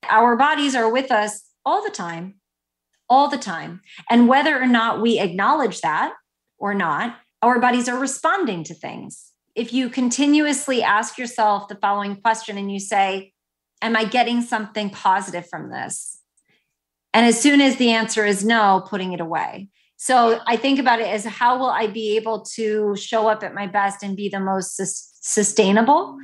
Our bodies are with us all the time, all the time. And whether or not we acknowledge that or not, our bodies are responding to things. If you continuously ask yourself the following question and you say, am I getting something positive from this? And as soon as the answer is no, putting it away. So I think about it as, how will I be able to show up at my best and be the most sustainable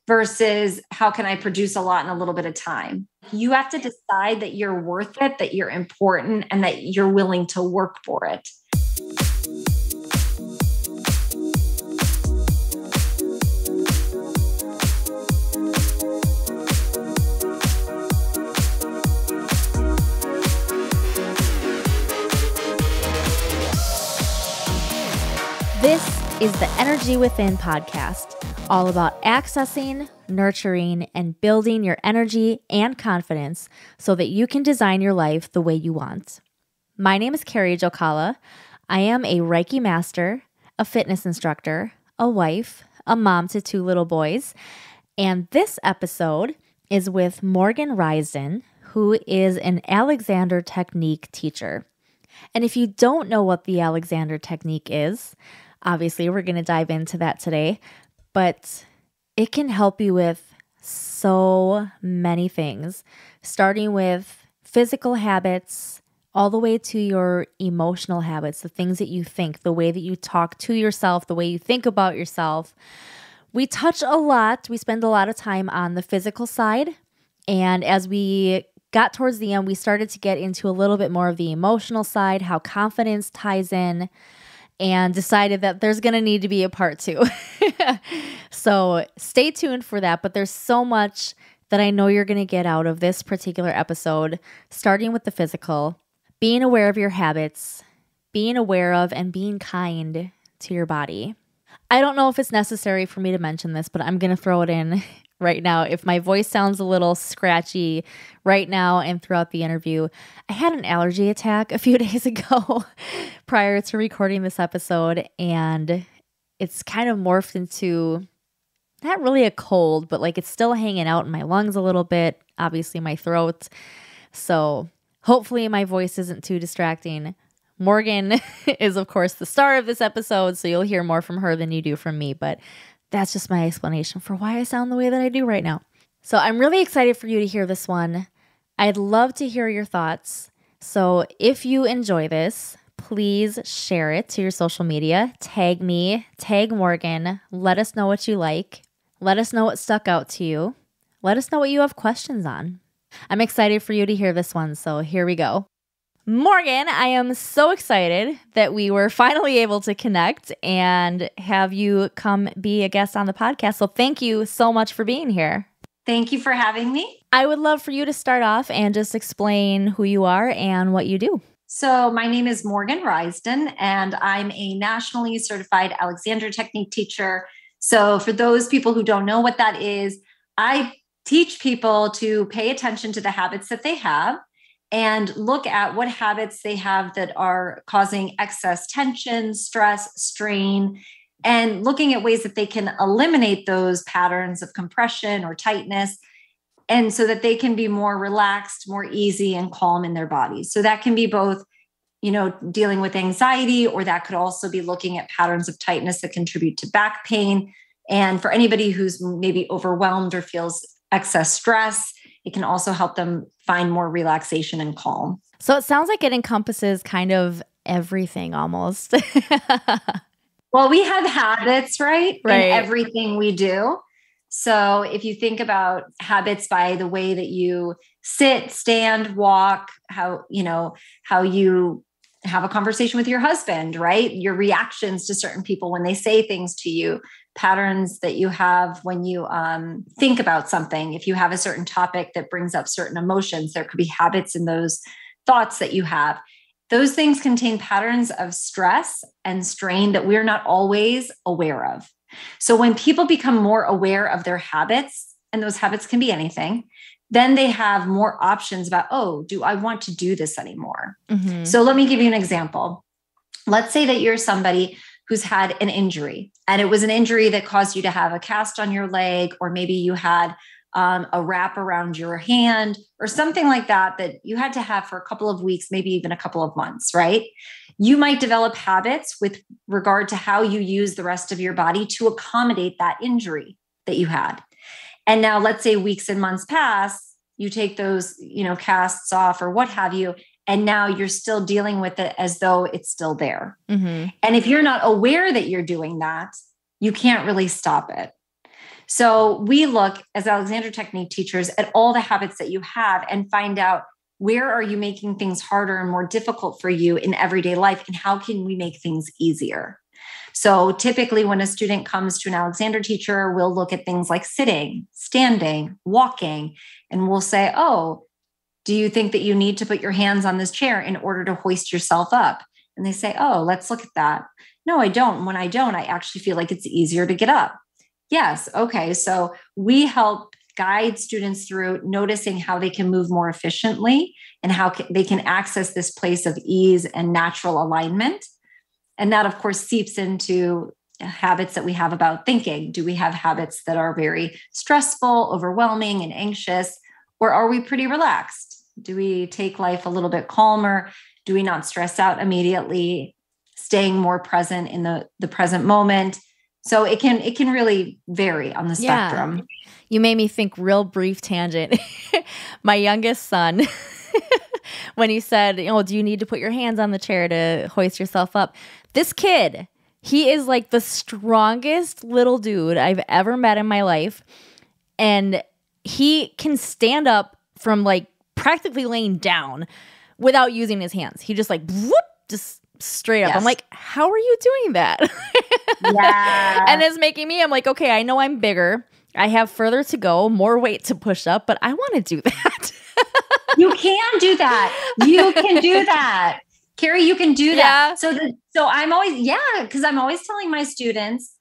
versus how can I produce a lot in a little bit of time? You have to decide that you're worth it, that you're important, and that you're willing to work for it. This is the Energy Within podcast, all about accessing, nurturing, and building your energy and confidence so that you can design your life the way you want. My name is Carrie Jokala. I am a Reiki master, a fitness instructor, a wife, a mom to 2 little boys, and this episode is with Morgan Rysdon, who is an Alexander Technique teacher. And if you don't know what the Alexander Technique is, obviously, we're going to dive into that today, but it can help you with so many things, starting with physical habits, all the way to your emotional habits, the things that you think, the way that you talk to yourself, the way you think about yourself. We touch a lot, we spend a lot of time on the physical side, and as we got towards the end, we started to get into a little bit more of the emotional side, how confidence ties in, and decided that there's going to need to be a part 2. So stay tuned for that. But there's so much that I know you're going to get out of this particular episode, starting with the physical, being aware of your habits, being aware of and being kind to your body. I don't know if it's necessary for me to mention this, but I'm going to throw it in right now. If my voice sounds a little scratchy right now and throughout the interview, I had an allergy attack a few days ago prior to recording this episode, and it's kind of morphed into not really a cold, but like it's still hanging out in my lungs a little bit, obviously my throat. So hopefully my voice isn't too distracting. Morgan is, of course, the star of this episode, so you'll hear more from her than you do from me, but that's just my explanation for why I sound the way that I do right now. So I'm really excited for you to hear this one. I'd love to hear your thoughts. So if you enjoy this, please share it to your social media. Tag me, tag Morgan. Let us know what you like. Let us know what stuck out to you. Let us know what you have questions on. I'm excited for you to hear this one, so here we go. Morgan, I am so excited that we were finally able to connect and have you come be a guest on the podcast. So thank you so much for being here. Thank you for having me. I would love for you to start off and just explain who you are and what you do. So my name is Morgan Rysdon, and I'm a nationally certified Alexander Technique teacher. So for those people who don't know what that is, I teach people to pay attention to the habits that they have and look at what habits they have that are causing excess tension, stress, strain, and looking at ways that they can eliminate those patterns of compression or tightness, and so that they can be more relaxed, more easy, and calm in their bodies. So that can be both, dealing with anxiety, or that could also be looking at patterns of tightness that contribute to back pain. And for anybody who's maybe overwhelmed or feels excess stress, it can also help them find more relaxation and calm. So it sounds like it encompasses kind of everything almost. Well, we have habits, right? Right. In everything we do. So if you think about habits by the way that you sit, stand, walk, how you have a conversation with your husband, right? Your reactions to certain people when they say things to you, patterns that you have when you think about something. If you have a certain topic that brings up certain emotions, there could be habits in those thoughts that you have. Those things contain patterns of stress and strain that we're not always aware of. So when people become more aware of their habits, and those habits can be anything, then they have more options about, do I want to do this anymore? Mm-hmm. So let me give you an example. Let's say that you're somebody who's had an injury, and it was an injury that caused you to have a cast on your leg, or maybe you had a wrap around your hand, or something like that, that you had to have for a couple of weeks, maybe even a couple of months, right? You might develop habits with regard to how you use the rest of your body to accommodate that injury that you had. And now let's say weeks and months pass, you take those, casts off or what have you, and now you're still dealing with it as though it's still there. Mm-hmm. And if you're not aware that you're doing that, you can't really stop it. So we look as Alexander Technique teachers at all the habits that you have and find out, where are you making things harder and more difficult for you in everyday life? And how can we make things easier? So typically when a student comes to an Alexander teacher, we'll look at things like sitting, standing, walking, and we'll say, oh, do you think that you need to put your hands on this chair in order to hoist yourself up? And they say, oh, let's look at that. No, I don't. And when I don't, I actually feel like it's easier to get up. Yes. Okay. So we help guide students through noticing how they can move more efficiently and how they can access this place of ease and natural alignment. And that, of course, seeps into habits that we have about thinking. Do we have habits that are very stressful, overwhelming, and anxious? Or are we pretty relaxed? Do we take life a little bit calmer? Do we not stress out immediately? Staying more present in the present moment. So it can really vary on the spectrum. Yeah. You made me think, real brief tangent. My youngest son, when he said, do you need to put your hands on the chair to hoist yourself up? This kid, he is like the strongest little dude I've ever met in my life. And he can stand up from like practically laying down without using his hands. He just like, whoop, just straight up. Yes. I'm like, how are you doing that? Yeah. And it's making me, I'm like, okay, I know I'm bigger. I have further to go, more weight to push up, but I want to do that. You can do that. You can do that. Carrie, you can do that. Yeah. So I'm always, because I'm always telling my students,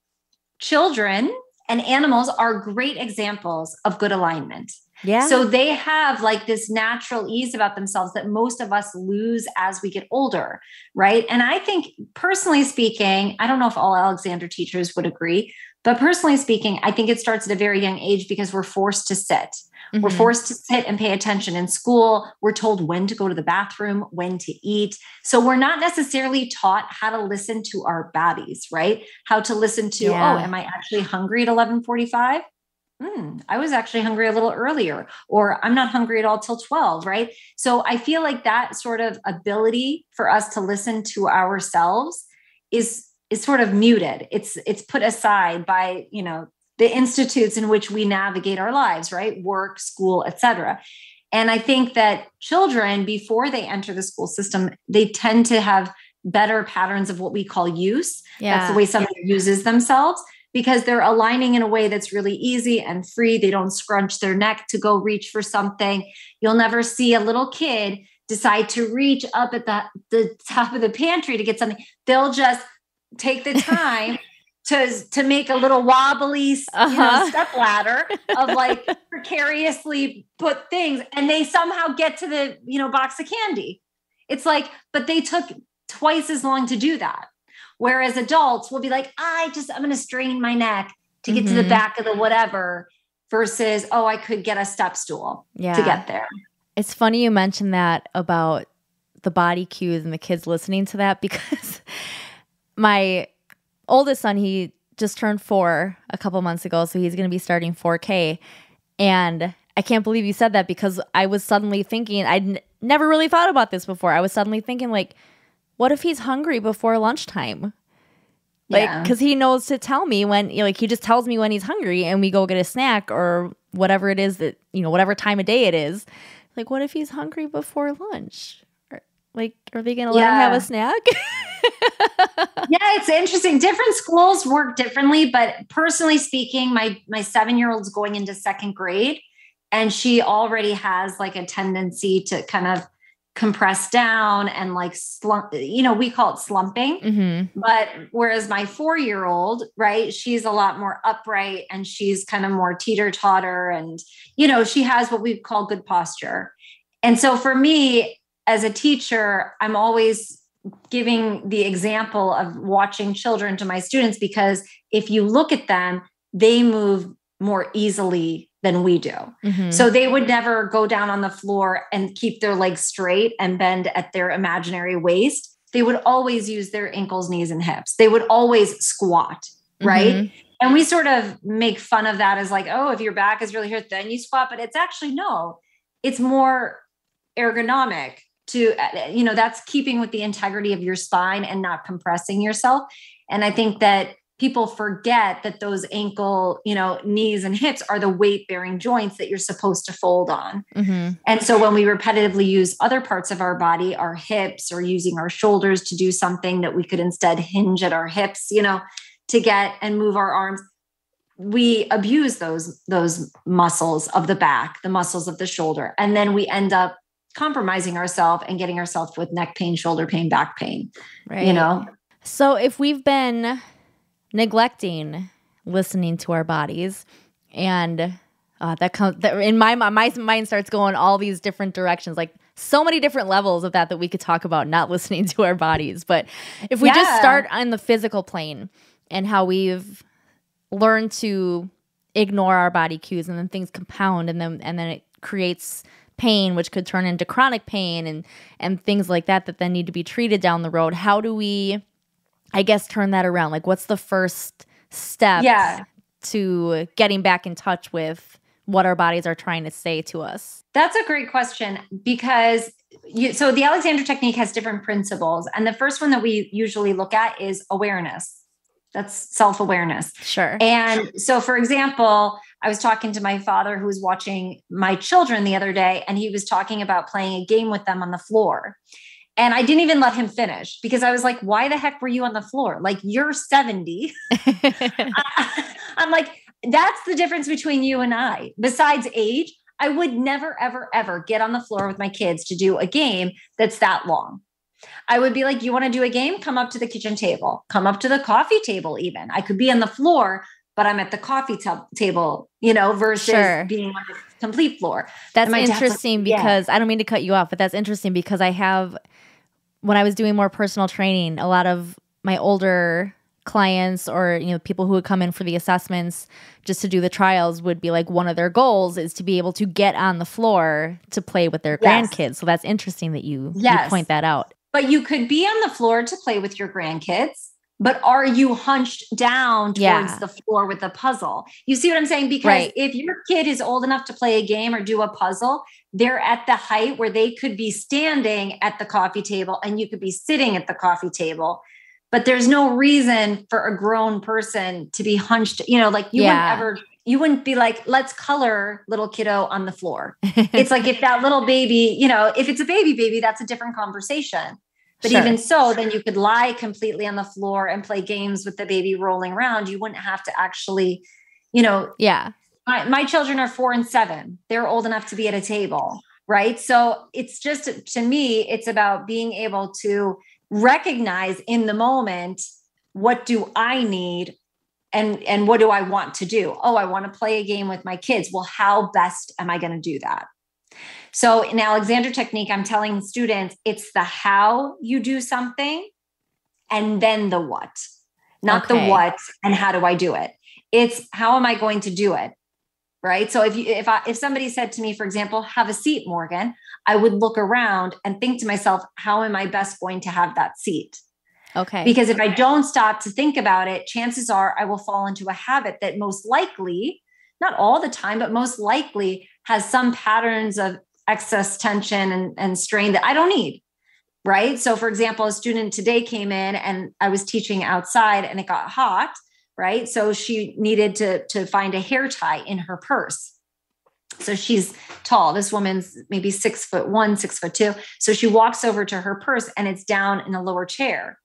children and animals are great examples of good alignment. Yeah. So they have like this natural ease about themselves that most of us lose as we get older, right? And I think, personally speaking, I don't know if all Alexander teachers would agree, but personally speaking, I think it starts at a very young age because we're forced to sit. Mm-hmm. We're forced to sit and pay attention in school. We're told when to go to the bathroom, when to eat. So we're not necessarily taught how to listen to our bodies, right? How to listen to, am I actually hungry at 11:45? I was actually hungry a little earlier, or I'm not hungry at all till 12, right? So I feel like that sort of ability for us to listen to ourselves is sort of muted. It's put aside by, the institutes in which we navigate our lives, right? Work, school, etc. And I think that children, before they enter the school system, they tend to have better patterns of what we call use. Yeah. That's the way somebody uses themselves, because they're aligning in a way that's really easy and free. They don't scrunch their neck to go reach for something. You'll never see a little kid decide to reach up at the top of the pantry to get something. They'll just take the time to make a little wobbly step ladder of like precariously put things, and they somehow get to the box of candy. It's like, but they took twice as long to do that. Whereas adults will be like, I'm going to strain my neck to get to the back of the whatever, versus, I could get a step stool to get there. It's funny you mentioned that about the body cues and the kids listening to that, because my oldest son, he just turned 4 a couple months ago, so he's going to be starting 4K. And I can't believe you said that, because I was suddenly thinking, I'd never really thought about this before. I was suddenly thinking, like, what if he's hungry before lunchtime? Like, because he knows to tell me when, he just tells me when he's hungry, and we go get a snack or whatever it is that, whatever time of day it is. Like, what if he's hungry before lunch? Are they going to let him have a snack? Yeah, it's interesting. Different schools work differently, but personally speaking, my 7-year-old's going into 2nd grade, and she already has like a tendency to kind of compress down and like slump, we call it slumping. Mm-hmm. But whereas my 4-year-old, right, she's a lot more upright, and she's kind of more teeter-totter, and, she has what we call good posture. And so for me as a teacher, I'm always giving the example of watching children to my students, because if you look at them, they move more easily than we do. So they would never go down on the floor and keep their legs straight and bend at their imaginary waist. They would always use their ankles, knees, and hips. They would always squat, right? And we sort of make fun of that as like, oh, if your back is really hurt, then you squat. But it's actually, no, it's more ergonomic to, that's keeping with the integrity of your spine and not compressing yourself. And I think that people forget that those ankle, knees and hips are the weight bearing joints that you're supposed to fold on. And so when we repetitively use other parts of our body, our hips, or using our shoulders to do something that we could instead hinge at our hips, to get and move our arms, we abuse those muscles of the back, the muscles of the shoulder. And then we end up compromising ourselves and getting ourselves with neck pain, shoulder pain, back pain, right. So if we've been neglecting listening to our bodies, and that in my mind starts going all these different directions, like so many different levels of that we could talk about not listening to our bodies. But if we just start on the physical plane and how we've learned to ignore our body cues, and then things compound, and then it creates pain, which could turn into chronic pain and things like that then need to be treated down the road. How do we, I guess, turn that around? Like, what's the first step to getting back in touch with what our bodies are trying to say to us? That's a great question, because so the Alexander technique has different principles. And the first one that we usually look at is awareness. That's self-awareness. Sure. And so, for example, I was talking to my father who was watching my children the other day, and he was talking about playing a game with them on the floor. And I didn't even let him finish, because I was like, why the heck were you on the floor? Like, you're 70. I'm like, that's the difference between you and I. Besides age, I would never, ever, ever get on the floor with my kids to do a game that's that long. I would be like, you want to do a game? Come up to the kitchen table, come up to the coffee table. Even I could be on the floor, but I'm at the coffee table, versus being on the complete floor. That's interesting because I don't mean to cut you off, but that's interesting because when I was doing more personal training, a lot of my older clients or, people who would come in for the assessments just to do the trials would be like, one of their goals is to be able to get on the floor to play with their grandkids. So that's interesting that you point that out. But you could be on the floor to play with your grandkids, but are you hunched down towards the floor with a puzzle? You see what I'm saying? Because if your kid is old enough to play a game or do a puzzle, they're at the height where they could be standing at the coffee table and you could be sitting at the coffee table. But there's no reason for a grown person to be hunched, you wouldn't be like, let's color little kiddo on the floor. It's like, if that little baby, if it's a baby, that's a different conversation. But even so, then you could lie completely on the floor and play games with the baby rolling around. You wouldn't have to actually, my children are 4 and 7. They're old enough to be at a table, right? So it's just, to me, it's about being able to recognize in the moment, what do I need? And what do I want to do? Oh, I want to play a game with my kids. Well, how best am I going to do that? So in Alexander technique, I'm telling students, it's the how you do something and then the what, not the what and how do I do it? It's how am I going to do it? Right. So if somebody said to me, for example, have a seat, Morgan, I would look around and think to myself, how am I best going to have that seat? Okay. Because if I don't stop to think about it, chances are I will fall into a habit that most likely, not all the time, but most likely has some patterns of excess tension and strain that I don't need. Right. So for example, a student today came in and I was teaching outside and it got hot. Right. So she needed to find a hair tie in her purse. So she's tall. This woman's maybe 6'1", 6'2". So she walks over to her purse and it's down in a lower chair.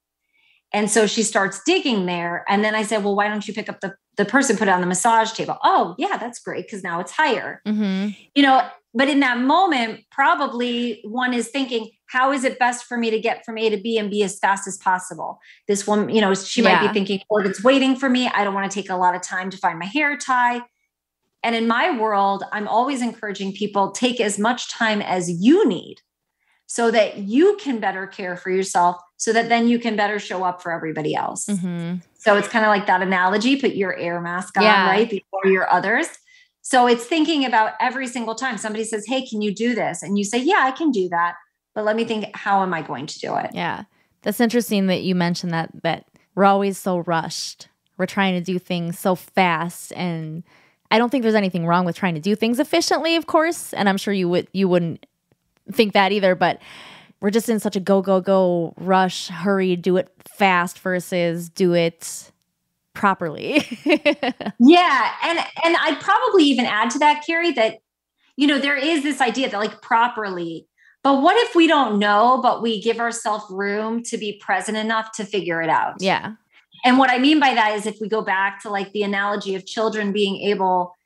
And so she starts digging there. And then I said, well, why don't you pick up the purse and put it on the massage table? Oh, yeah, that's great. Because now it's higher. But in that moment, probably one is thinking, how is it best for me to get from A to B and be as fast as possible? This woman, she might be thinking, Morgan's waiting for me. I don't want to take a lot of time to find my hair tie. And in my world, I'm always encouraging people, take as much time as you need so that you can better care for yourself, so that then you can better show up for everybody else. So it's kind of like that analogy, put your air mask on, right? Before your others. So it's thinking about every single time somebody says, hey, can you do this? And you say, yeah, I can do that. But let me think, how am I going to do it? Yeah. That's interesting that you mentioned that we're always so rushed. We're trying to do things so fast. And I don't think there's anything wrong with trying to do things efficiently, of course. And I'm sure you wouldn't think that either, but we're just in such a go rush, hurry, do it fast versus do it properly. Yeah. And I'd probably even add to that, Carrie, that, there is this idea that like properly, but what if we don't know, but we give ourselves room to be present enough to figure it out? Yeah. And what I mean by that is if we go back to like the analogy of children being able,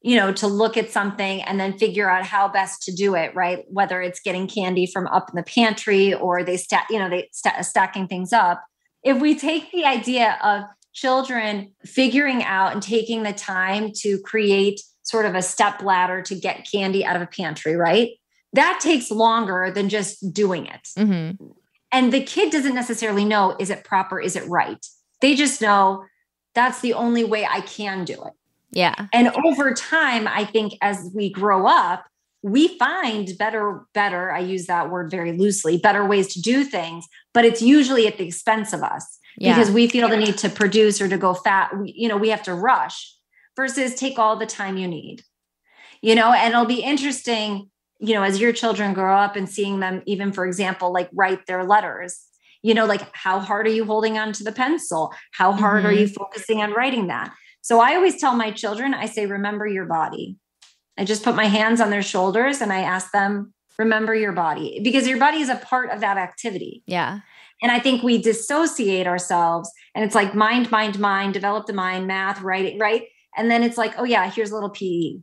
to look at something and then figure out how best to do it, right? Whether it's getting candy from up in the pantry or stacking things up. If we take the idea of children figuring out and taking the time to create sort of a step ladder to get candy out of a pantry, right? That takes longer than just doing it. Mm-hmm. And the kid doesn't necessarily know, is it proper? Is it right? They just know that's the only way I can do it. Yeah. And over time, I think as we grow up, we find better, I use that word very loosely, better ways to do things, but it's usually at the expense of us because we feel the need to produce or to go fast. We have to rush versus take all the time you need, and it'll be interesting, as your children grow up and seeing them, even for example, like write their letters, like how hard are you holding on to the pencil? How hard are you focusing on writing that? So I always tell my children, I say, remember your body. I just put my hands on their shoulders and I ask them, remember your body, because your body is a part of that activity. Yeah. And I think we dissociate ourselves and it's like mind, develop the mind, math, right? And then it's like, oh yeah, here's a little PE.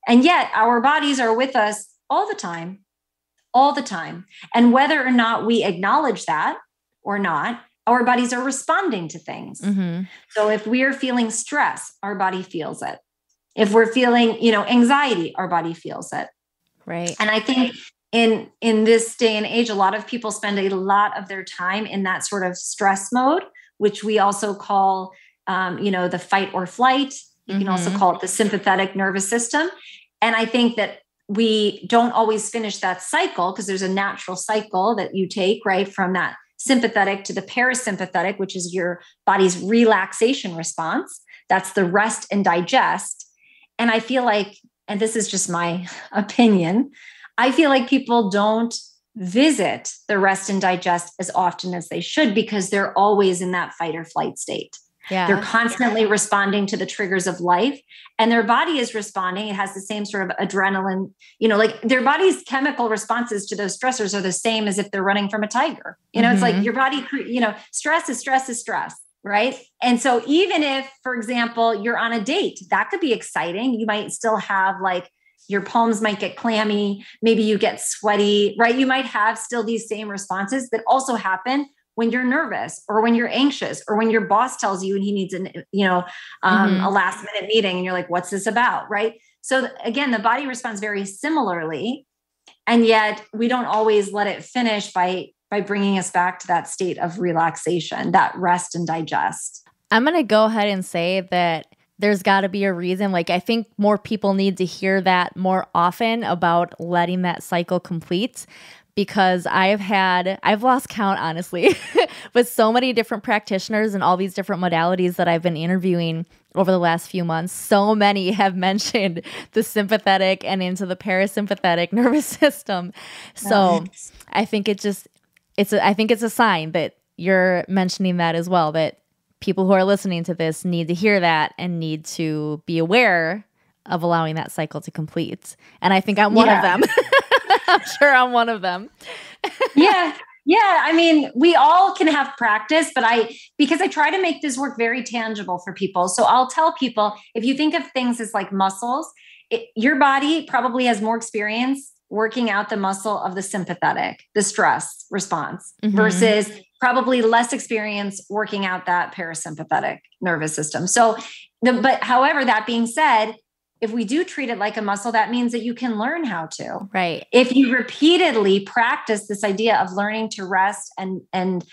And yet our bodies are with us all the time. And whether or not we acknowledge that or not, our bodies are responding to things. Mm-hmm. So if we are feeling stress, our body feels it. If we're feeling, anxiety, our body feels it. Right. And I think in this day and age, a lot of people spend a lot of their time in that sort of stress mode, which we also call, the fight or flight. You can also call it the sympathetic nervous system. And I think that we don't always finish that cycle because there's a natural cycle that you take, right, from that sympathetic to the parasympathetic, which is your body's relaxation response. That's the rest and digest. And I feel like, and this is just my opinion, I feel like people don't visit the rest and digest as often as they should because they're always in that fight or flight state. Yeah. They're constantly responding to the triggers of life and their body is responding. It has the same sort of adrenaline, like their body's chemical responses to those stressors are the same as if they're running from a tiger. It's like your body, stress is stress, right? And so even if, for example, you're on a date, that could be exciting. You might still have like your palms might get clammy. Maybe you get sweaty, right? You might have still these same responses that also happen when you're nervous or when you're anxious or when your boss tells you and he needs a last minute meeting and you're like, what's this about? Right. So again, the body responds very similarly. And yet we don't always let it finish by bringing us back to that state of relaxation, that rest and digest. I'm going to go ahead and say that there's got to be a reason. Like, I think more people need to hear that more often about letting that cycle complete. Because I've lost count, honestly, with so many different practitioners and all these different modalities that I've been interviewing over the last few months. So many have mentioned the sympathetic and into the parasympathetic nervous system. So I think it's a sign that you're mentioning that as well, that people who are listening to this need to hear that and need to be aware of allowing that cycle to complete. And I think I'm one of them. I'm sure I'm one of them. Yeah. I mean, we all can have practice, but because I try to make this work very tangible for people. So I'll tell people, if you think of things as like muscles, your body probably has more experience working out the muscle of the sympathetic, the stress response, versus probably less experience working out that parasympathetic nervous system. So, but however, that being said, if we do treat it like a muscle, that means that you can learn how to. Right. If you repeatedly practice this idea of learning to rest and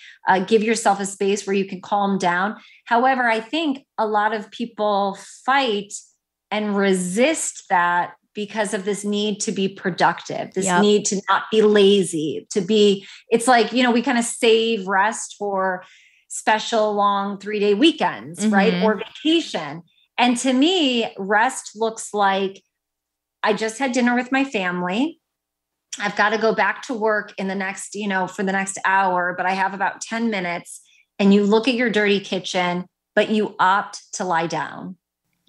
give yourself a space where you can calm down. However, I think a lot of people fight and resist that because of this need to be productive, this Yep. need to not be lazy, it's like, we kind of save rest for special long 3-day weekends, right? Or vacation. And to me, rest looks like I just had dinner with my family. I've got to go back to work in the next, for the next hour, but I have about 10 minutes, and you look at your dirty kitchen, but you opt to lie down.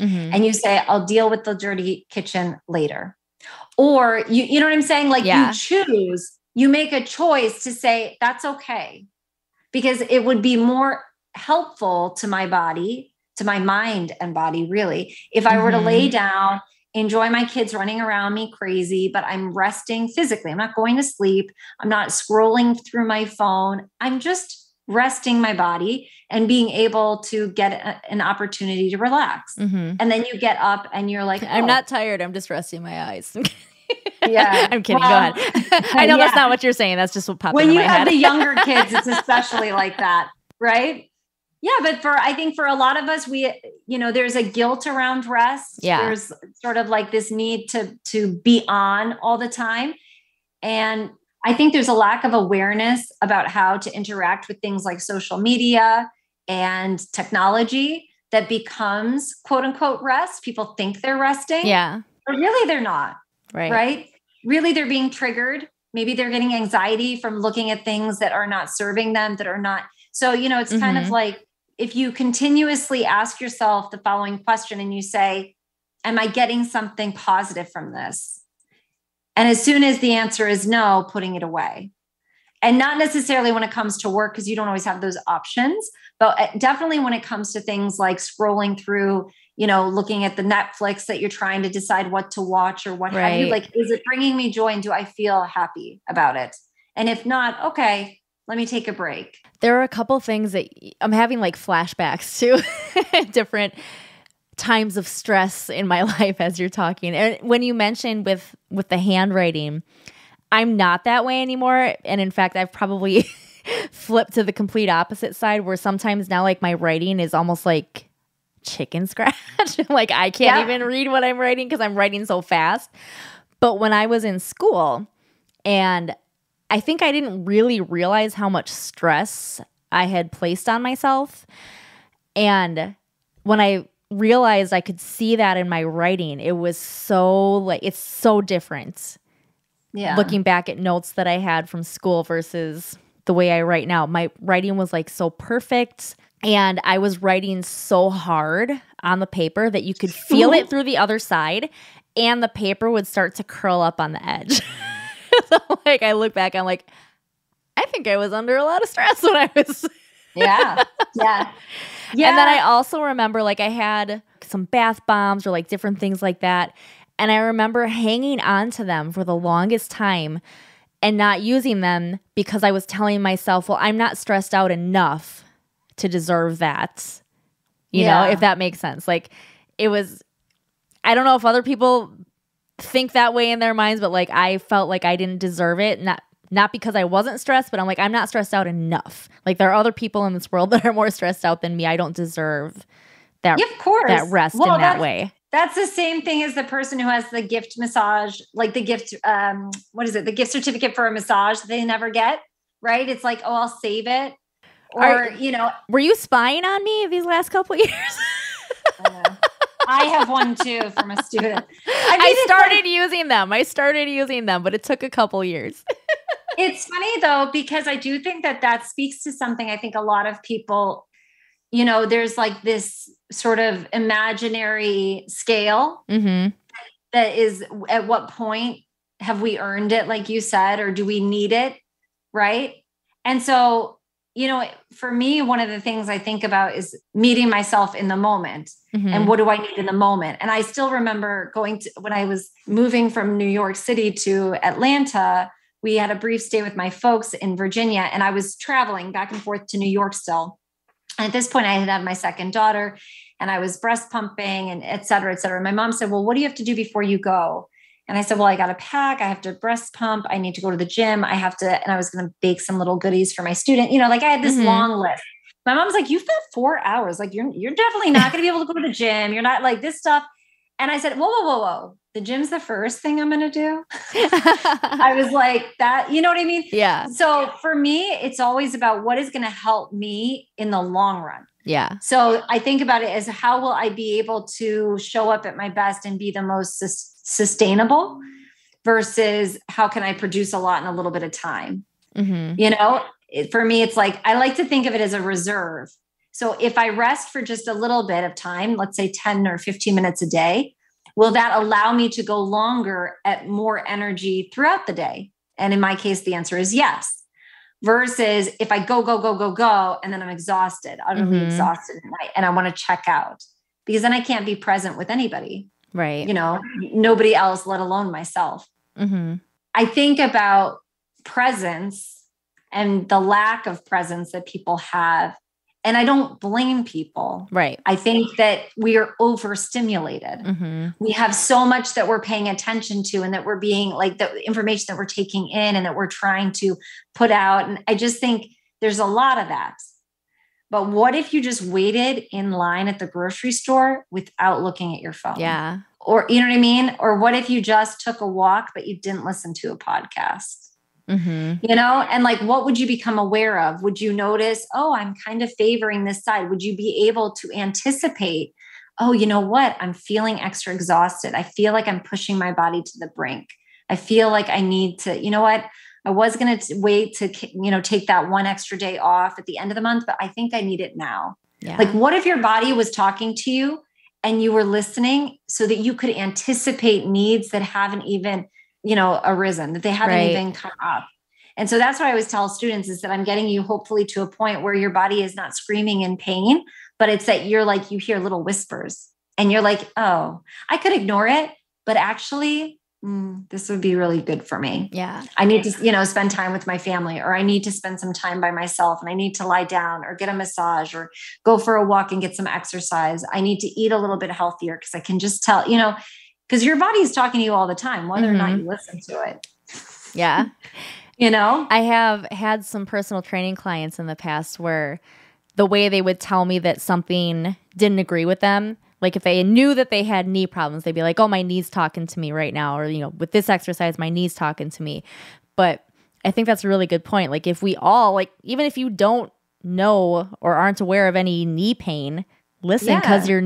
And you say, I'll deal with the dirty kitchen later. Or you know what I'm saying? Like you make a choice to say, that's okay. Because it would be more helpful to my body, to my mind and body, really, if I were to lay down, enjoy my kids running around me crazy, but I'm resting physically. I'm not going to sleep. I'm not scrolling through my phone. I'm just resting my body and being able to get an opportunity to relax. And then you get up and you're like, I'm not tired. I'm just resting my eyes. Yeah. I'm kidding. Go ahead. I know that's not what you're saying. That's just what popped into my head. When you have the younger kids, it's especially like that, right? Yeah. But I think for a lot of us, there's a guilt around rest. Yeah. There's sort of like this need to be on all the time. And I think there's a lack of awareness about how to interact with things like social media and technology that becomes quote unquote rest. People think they're resting. Yeah. But really they're not. Right. Really they're being triggered. Maybe they're getting anxiety from looking at things that are not serving them, that are not. So, it's kind of like if you continuously ask yourself the following question and you say, am I getting something positive from this? And as soon as the answer is no, putting it away. And not necessarily when it comes to work, because you don't always have those options, but definitely when it comes to things like scrolling through, looking at the Netflix that you're trying to decide what to watch or what have you, like, is it bringing me joy and do I feel happy about it? And if not, okay, let me take a break. There are a couple things that I'm having like flashbacks to different times of stress in my life as you're talking. And when you mentioned with the handwriting, I'm not that way anymore. And in fact, I've probably flipped to the complete opposite side where sometimes now like my writing is almost like chicken scratch. Like I can't even read what I'm writing because I'm writing so fast. But when I was in school, and I think I didn't really realize how much stress I had placed on myself. And when I realized I could see that in my writing, it was it's so different. Yeah. Looking back at notes that I had from school versus the way I write now, my writing was like so perfect. And I was writing so hard on the paper that you could feel it through the other side, and the paper would start to curl up on the edge. So like I look back, I'm like, I think I was under a lot of stress when I was. Yeah. And then I also remember like I had some bath bombs or like different things like that. And I remember hanging on to them for the longest time and not using them because I was telling myself, well, I'm not stressed out enough to deserve that. You know, if that makes sense. Like it was, I don't know if other people think that way in their minds, but like I felt like I didn't deserve it. Not because I wasn't stressed, but I'm like, I'm not stressed out enough. Like there are other people in this world that are more stressed out than me. I don't deserve that, that rest in that way. That's the same thing as the person who has the gift massage, like the gift, the gift certificate for a massage that they never get, right? It's like, oh, I'll save it. Or, were you spying on me these last couple of years? I have one too from a student. I started using them, but it took a couple years. It's funny though, because I do think that speaks to something I think a lot of people, there's like this sort of imaginary scale that is at what point have we earned it, like you said, or do we need it? Right. And so, for me, one of the things I think about is meeting myself in the moment and what do I need in the moment? And I still remember when I was moving from New York City to Atlanta, we had a brief stay with my folks in Virginia, and I was traveling back and forth to New York still. And at this point I had my second daughter and I was breast pumping and et cetera, et cetera. My mom said, well, what do you have to do before you go? And I said, well, I got to pack. I have to breast pump. I need to go to the gym. I was going to bake some little goodies for my student. Like I had this long list. My mom's like, you've got 4 hours. Like you're definitely not going to be able to go to the gym. You're not like this stuff. And I said, whoa, whoa, whoa, whoa. The gym's the first thing I'm going to do. I was like that, you know what I mean? Yeah. So for me, it's always about what is going to help me in the long run. Yeah. So I think about it as how will I be able to show up at my best and be the most sustainable versus how can I produce a lot in a little bit of time? You know, for me, it's like, I like to think of it as a reserve. So if I rest for just a little bit of time, let's say 10 or 15 minutes a day, will that allow me to go longer at more energy throughout the day? And in my case, the answer is yes. Versus if I go, and then I'm exhausted, utterly exhausted at night, and I want to check out because then I can't be present with anybody. Right. You know, nobody else, let alone myself. I think about presence and the lack of presence that people have. And I don't blame people. Right. I think that we are overstimulated. We have so much that we're paying attention to and that we're being like the information that we're taking in and that we're trying to put out. And I just think there's a lot of that. But what if you just waited in line at the grocery store without looking at your phone? Yeah. Or, you know what I mean? Or what if you just took a walk, but you didn't listen to a podcast? You know, and like, what would you become aware of? Would you notice, oh, I'm kind of favoring this side? Would you be able to anticipate, oh, you know what? I'm feeling extra exhausted. I feel like I'm pushing my body to the brink. I feel like I need to, you know what? I was going to wait to, you know, take that one extra day off at the end of the month, but I think I need it now. Yeah. Like, what if your body was talking to you and you were listening so that you could anticipate needs that haven't even, you know, arisen, that they haven't even come up. And so that's what I always tell students is that I'm getting you hopefully to a point where your body is not screaming in pain, but it's that you're like, you hear little whispers and you're like, oh, I could ignore it, but actually this would be really good for me. Yeah. I need to, you know, spend time with my family, or I need to spend some time by myself and I need to lie down or get a massage or go for a walk and get some exercise. I need to eat a little bit healthier because I can just tell, you know, because your body is talking to you all the time, whether or not you listen to it. Yeah. You know, I have had some personal training clients in the past where the way they would tell me that something didn't agree with them, like if they knew that they had knee problems, they'd be like, oh, my knee's talking to me right now. Or, you know, with this exercise, my knee's talking to me. But I think that's a really good point. Like if we all, like, even if you don't know or aren't aware of any knee pain, listen, because your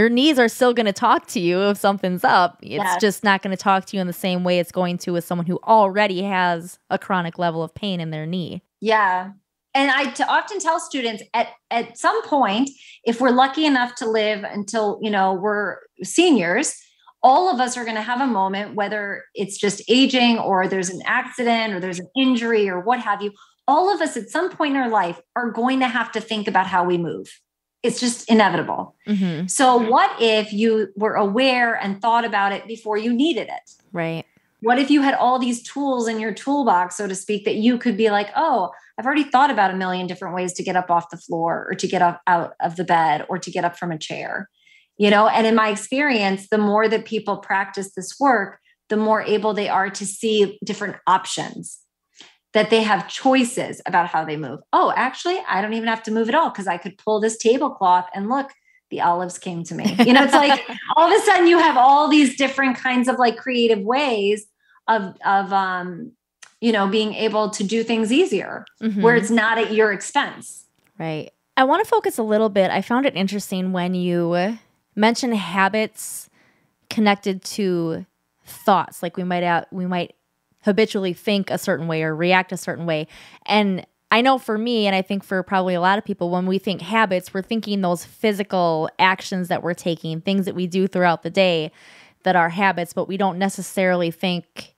knees are still going to talk to you if something's up. It's just not going to talk to you in the same way it's going to with someone who already has a chronic level of pain in their knee. Yeah. And I often tell students at some point, if we're lucky enough to live until, you know, we're seniors, all of us are going to have a moment, whether it's just aging or there's an accident or there's an injury or what have you. All of us at some point in our life are going to have to think about how we move. It's just inevitable. So what if you were aware and thought about it before you needed it? Right. What if you had all these tools in your toolbox, so to speak, that you could be like, oh, I've already thought about a million different ways to get up off the floor or to get up out of the bed or to get up from a chair, you know? And in my experience, the more that people practice this work, the more able they are to see different options, that they have choices about how they move. Oh, actually, I don't even have to move at all because I could pull this tablecloth and look, the olives came to me. You know, it's like all of a sudden you have all these different kinds of like creative ways of you know, being able to do things easier where it's not at your expense. Right. I want to focus a little bit. I found it interesting when you mentioned habits connected to thoughts. Like we might habitually think a certain way or react a certain way. And I know for me, and I think for probably a lot of people, when we think habits, we're thinking those physical actions that we're taking, things that we do throughout the day that are habits, but we don't necessarily think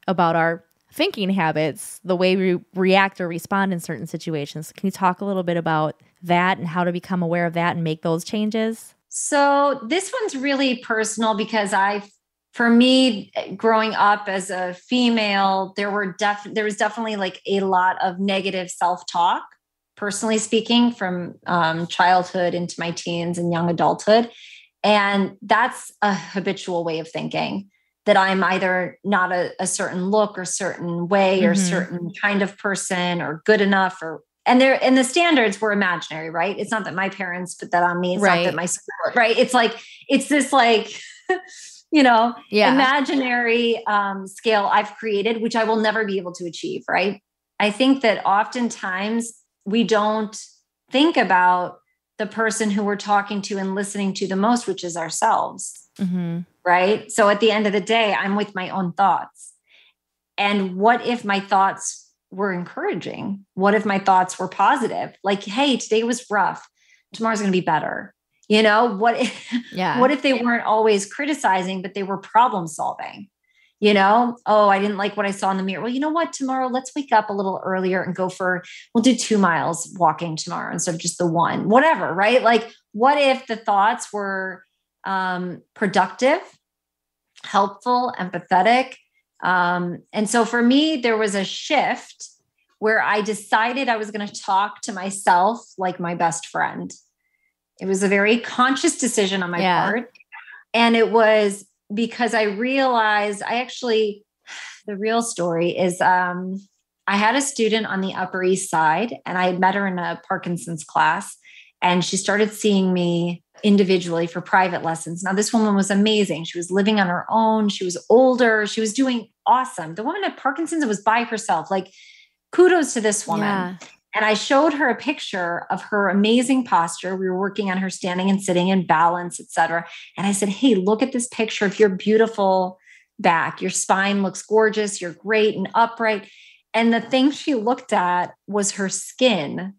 about our thinking habits, the way we react or respond in certain situations. Can you talk a little bit about that and how to become aware of that and make those changes? So this one's really personal because for me, growing up as a female, there was definitely like a lot of negative self-talk, personally speaking, from childhood into my teens and young adulthood. And that's a habitual way of thinking, that I'm either not a certain look or certain way or certain kind of person or good enough and the standards were imaginary, right? It's not that my parents put that on me. It's not that my school, right? It's like, it's this like imaginary scale I've created, which I will never be able to achieve. Right. I think that oftentimes we don't think about the person who we're talking to and listening to the most, which is ourselves. Mm-hmm. Right. So at the end of the day, I'm with my own thoughts. And what if my thoughts were encouraging? What if my thoughts were positive? Like, hey, today was rough. Tomorrow's going to be better. What if they weren't always criticizing, but they were problem solving? Oh, I didn't like what I saw in the mirror. Well, you know what? Tomorrow, let's wake up a little earlier and we'll do 2 miles walking tomorrow instead of just the 1, whatever. Right. Like, what if the thoughts were productive, helpful, empathetic? And so for me, there was a shift where I decided I was going to talk to myself like my best friend. It was a very conscious decision on my part. And it was because I realized the real story is, I had a student on the Upper East Side and I had met her in a Parkinson's class, and she started seeing me individually for private lessons. Now, this woman was amazing. She was living on her own. She was older. She was doing awesome. The woman at Parkinson's was by herself. Like, kudos to this woman. Yeah. And I showed her a picture of her amazing posture. We were working on her standing and sitting and balance, et cetera. And I said, hey, look at this picture of your beautiful back. Your spine looks gorgeous. You're great and upright. And the thing she looked at was her skin.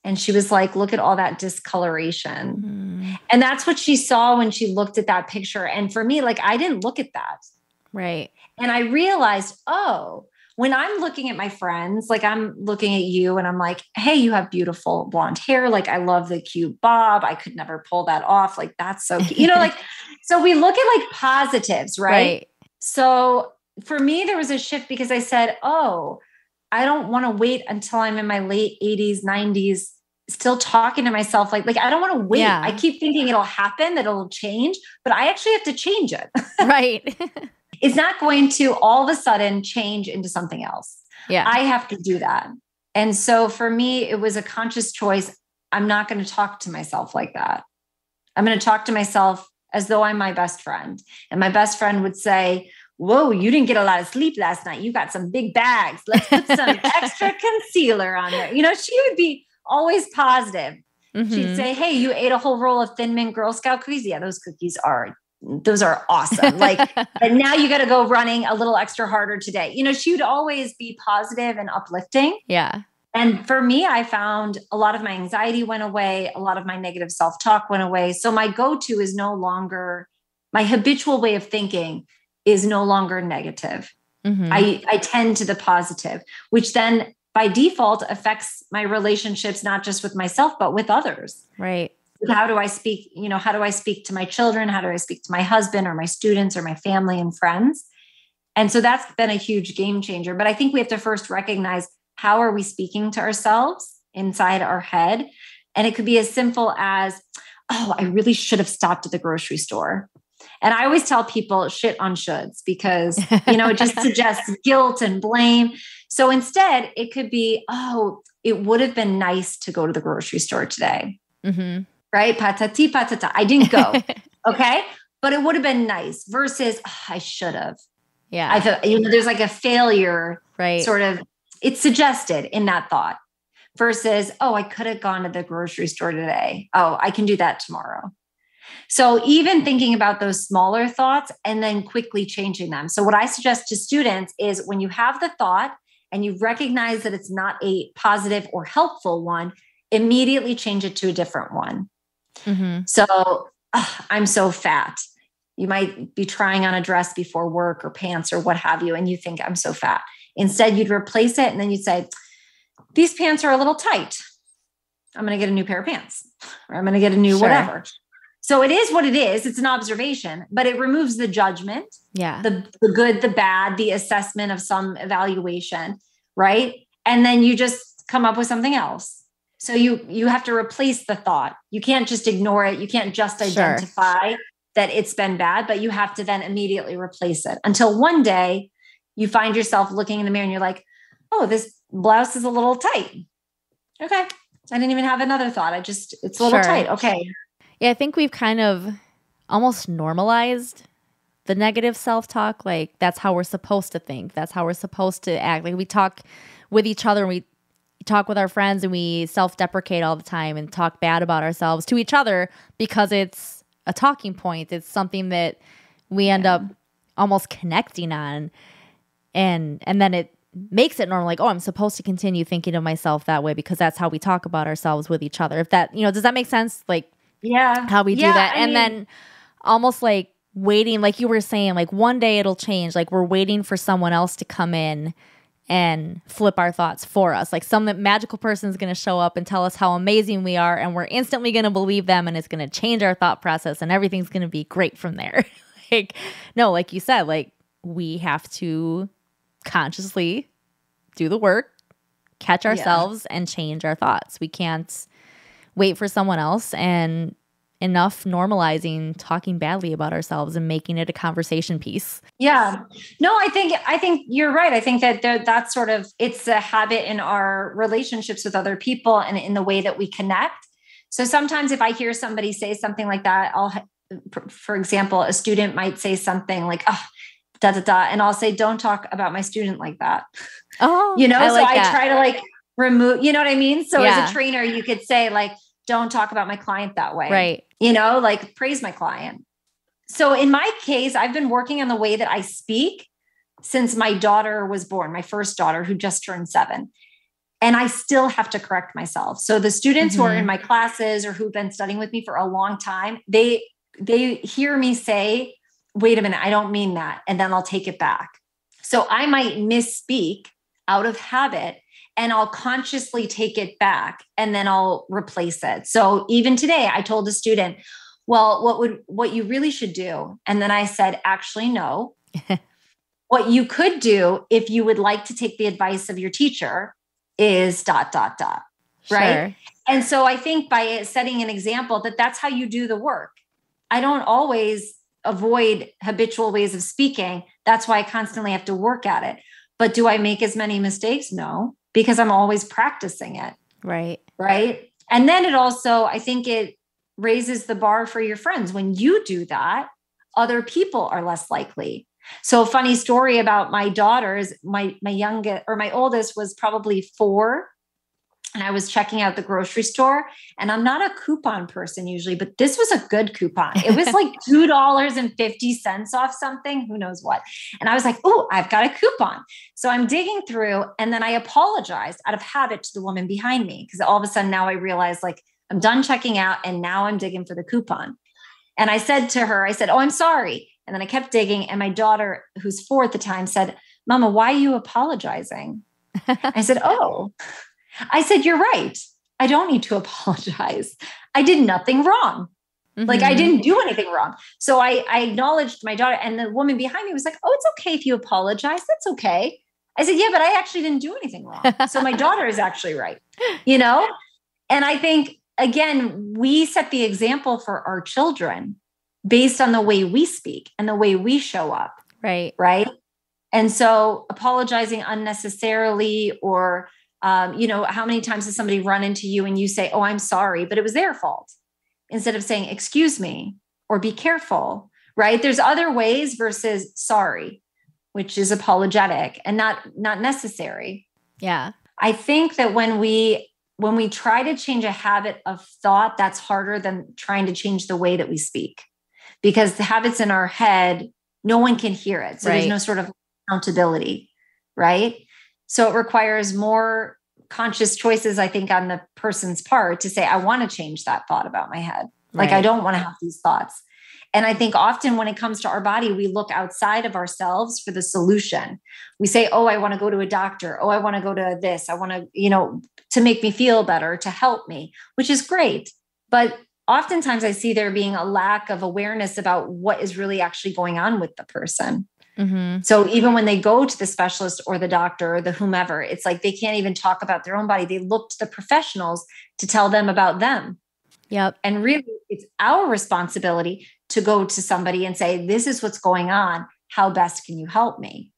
And she was like, look at all that discoloration. Mm-hmm. And that's what she saw when she looked at that picture. And for me, like, I didn't look at that. Right. And I realized, when I'm looking at my friends, like I'm looking at you and I'm like, hey, you have beautiful blonde hair. Like, I love the cute bob. I could never pull that off. Like, that's so cute. So we look at like positives, right? So for me, there was a shift because I said, I don't want to wait until I'm in my late 80s, 90s, still talking to myself. Like I don't want to wait. Yeah. I keep thinking it'll happen, that it'll change, but I actually have to change it. Right. It's not going to all of a sudden change into something else. Yeah. I have to do that. And so for me, it was a conscious choice. I'm not going to talk to myself like that. I'm going to talk to myself as though I'm my best friend. And my best friend would say, whoa, you didn't get a lot of sleep last night. You got some big bags. Let's put some extra concealer on there. She would be always positive. Mm-hmm. She'd say, hey, you ate a whole roll of Thin Mint Girl Scout cookies. Yeah, those are awesome. Like, and now you got to go running a little extra harder today. She would always be positive and uplifting. Yeah. And for me, I found a lot of my anxiety went away. A lot of my negative self-talk went away. So my go-to is no longer, my habitual way of thinking is no longer negative. Mm-hmm. I tend to the positive, which then by default affects my relationships, not just with myself, but with others. Right. How do I speak? How do I speak to my children? How do I speak to my husband or my students or my family and friends? And so that's been a huge game changer. But I think we have to first recognize, how are we speaking to ourselves inside our head? And it could be as simple as, I really should have stopped at the grocery store. And I always tell people shit on shoulds because, it just suggests guilt and blame. So instead it could be, it would have been nice to go to the grocery store today. Mm-hmm. Right? Patati patata. I didn't go. Okay. But it would have been nice versus I should have. Yeah. I feel, there's like a failure, right? Sort of, it's suggested in that thought versus, I could have gone to the grocery store today. I can do that tomorrow. So even thinking about those smaller thoughts and then quickly changing them. So what I suggest to students is when you have the thought and you recognize that it's not a positive or helpful one, immediately change it to a different one. Mm-hmm. So I'm so fat. You might be trying on a dress before work or pants or what have you, and you think I'm so fat. Instead, you'd replace it and then you'd say, these pants are a little tight. I'm going to get a new pair of pants, or I'm going to get a new whatever. So it is what it is. It's an observation, but it removes the judgment, the good, the bad, the assessment of some evaluation, right? And then you just come up with something else. So you have to replace the thought. You can't just ignore it. You can't just identify that it's been bad, but you have to then immediately replace it until one day you find yourself looking in the mirror and you're like, this blouse is a little tight. Okay. I didn't even have another thought. It's a little tight. Okay. Yeah. I think we've kind of almost normalized the negative self-talk. Like that's how we're supposed to think. That's how we're supposed to act. Like we talk with each other and we talk with our friends and we self-deprecate all the time and talk bad about ourselves to each other because it's a talking point. It's something that we end up almost connecting on. And then it makes it normal. Like, oh, I'm supposed to continue thinking of myself that way because that's how we talk about ourselves with each other. If that, does that make sense? Like, how we do that. And then almost like waiting, like you were saying, like one day it'll change. Like we're waiting for someone else to come in and flip our thoughts for us. Like some magical person is going to show up and tell us how amazing we are, and we're instantly going to believe them, and it's going to change our thought process, and everything's going to be great from there. Like, no, like you said, like we have to consciously do the work, catch ourselves, and change our thoughts. We can't wait for someone else, and enough normalizing talking badly about ourselves and making it a conversation piece. Yeah. No, I think you're right. I think that that's sort of, it's a habit in our relationships with other people and in the way that we connect. So sometimes if I hear somebody say something like that, for example, a student might say something like, oh, da, da, da. And I'll say, don't talk about my student like that. Oh, I try to like remove, you know what I mean? So as a trainer, you could say like, don't talk about my client that way. Right. Like praise my client. So in my case, I've been working on the way that I speak since my daughter was born, my first daughter who just turned 7. And I still have to correct myself. So the students who are in my classes or who've been studying with me for a long time, they hear me say, wait a minute, I don't mean that. And then I'll take it back. So I might misspeak out of habit, and I'll consciously take it back and then I'll replace it. So even today, I told a student, well, what you really should do? And then I said, actually, no. What you could do if you would like to take the advice of your teacher is ... Right. Sure. And so I think by setting an example that's how you do the work. I don't always avoid habitual ways of speaking. That's why I constantly have to work at it. But do I make as many mistakes? No. Because I'm always practicing it. Right. Right. And then it also, I think it raises the bar for your friends. When you do that, other people are less likely. So a funny story about my daughters, my oldest was probably 4. And I was checking out the grocery store, and I'm not a coupon person usually, but this was a good coupon. It was like $2.50 off something, who knows what. And I was like, oh, I've got a coupon. So I'm digging through, and then I apologized out of habit to the woman behind me, because all of a sudden now I realized like I'm done checking out and now I'm digging for the coupon. And I said to her, oh, I'm sorry. And then I kept digging, and my daughter, who's 4 at the time, said, Mama, why are you apologizing? I said, oh. I said, you're right. I don't need to apologize. I did nothing wrong. Like I didn't do anything wrong. So I acknowledged my daughter, and the woman behind me was like, oh, it's okay if you apologize. That's okay. I said, yeah, but I actually didn't do anything wrong. So my daughter is actually right. And I think, again, we set the example for our children based on the way we speak and the way we show up. Right. Right. And so apologizing unnecessarily, or how many times does somebody run into you and you say, oh, I'm sorry, but it was their fault, instead of saying, excuse me, or be careful, right? There's other ways versus sorry, which is apologetic and not necessary. Yeah. I think that when we try to change a habit of thought, that's harder than trying to change the way that we speak, because the habits in our head, no one can hear it. So There's no sort of accountability, right? So it requires more conscious choices, I think, on the person's part to say, I want to change that thought about my head. Like, I don't want to have these thoughts. And I think often when it comes to our body, we look outside of ourselves for the solution. We say, oh, I want to go to a doctor. Oh, I want to go to this. I want to, to make me feel better, to help me, which is great. But oftentimes I see there being a lack of awareness about what is really actually going on with the person. Mm-hmm. So even when they go to the specialist or the doctor or the whomever, it's like they can't even talk about their own body. They look to the professionals to tell them about them. Yep. And really, it's our responsibility to go to somebody and say, this is what's going on. How best can you help me?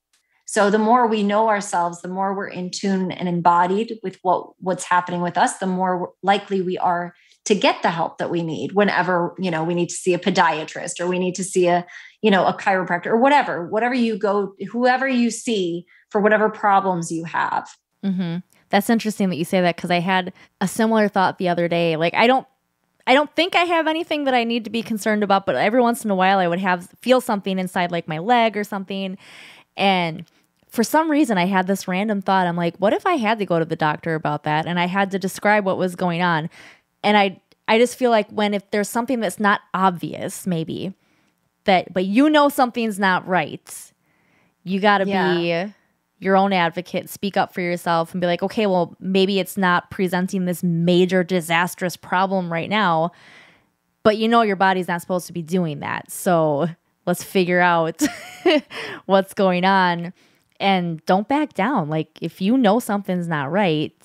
So the more we know ourselves, the more we're in tune and embodied with what's happening with us, the more likely we are to get the help that we need whenever, we need to see a podiatrist, or we need to see a chiropractor, or whatever you go, whoever you see for whatever problems you have. Mm-hmm. That's interesting that you say that, because I had a similar thought the other day. Like, I don't think I have anything that I need to be concerned about, but every once in a while I would feel something inside, like my leg or something. And for some reason I had this random thought. I'm like, what if I had to go to the doctor about that and I had to describe what was going on? And I just feel like if there's something that's not obvious, maybe but something's not right, you got to be your own advocate, speak up for yourself and be like, okay, well, maybe it's not presenting this major disastrous problem right now, but your body's not supposed to be doing that. So let's figure out what's going on, and don't back down. Like, if something's not right,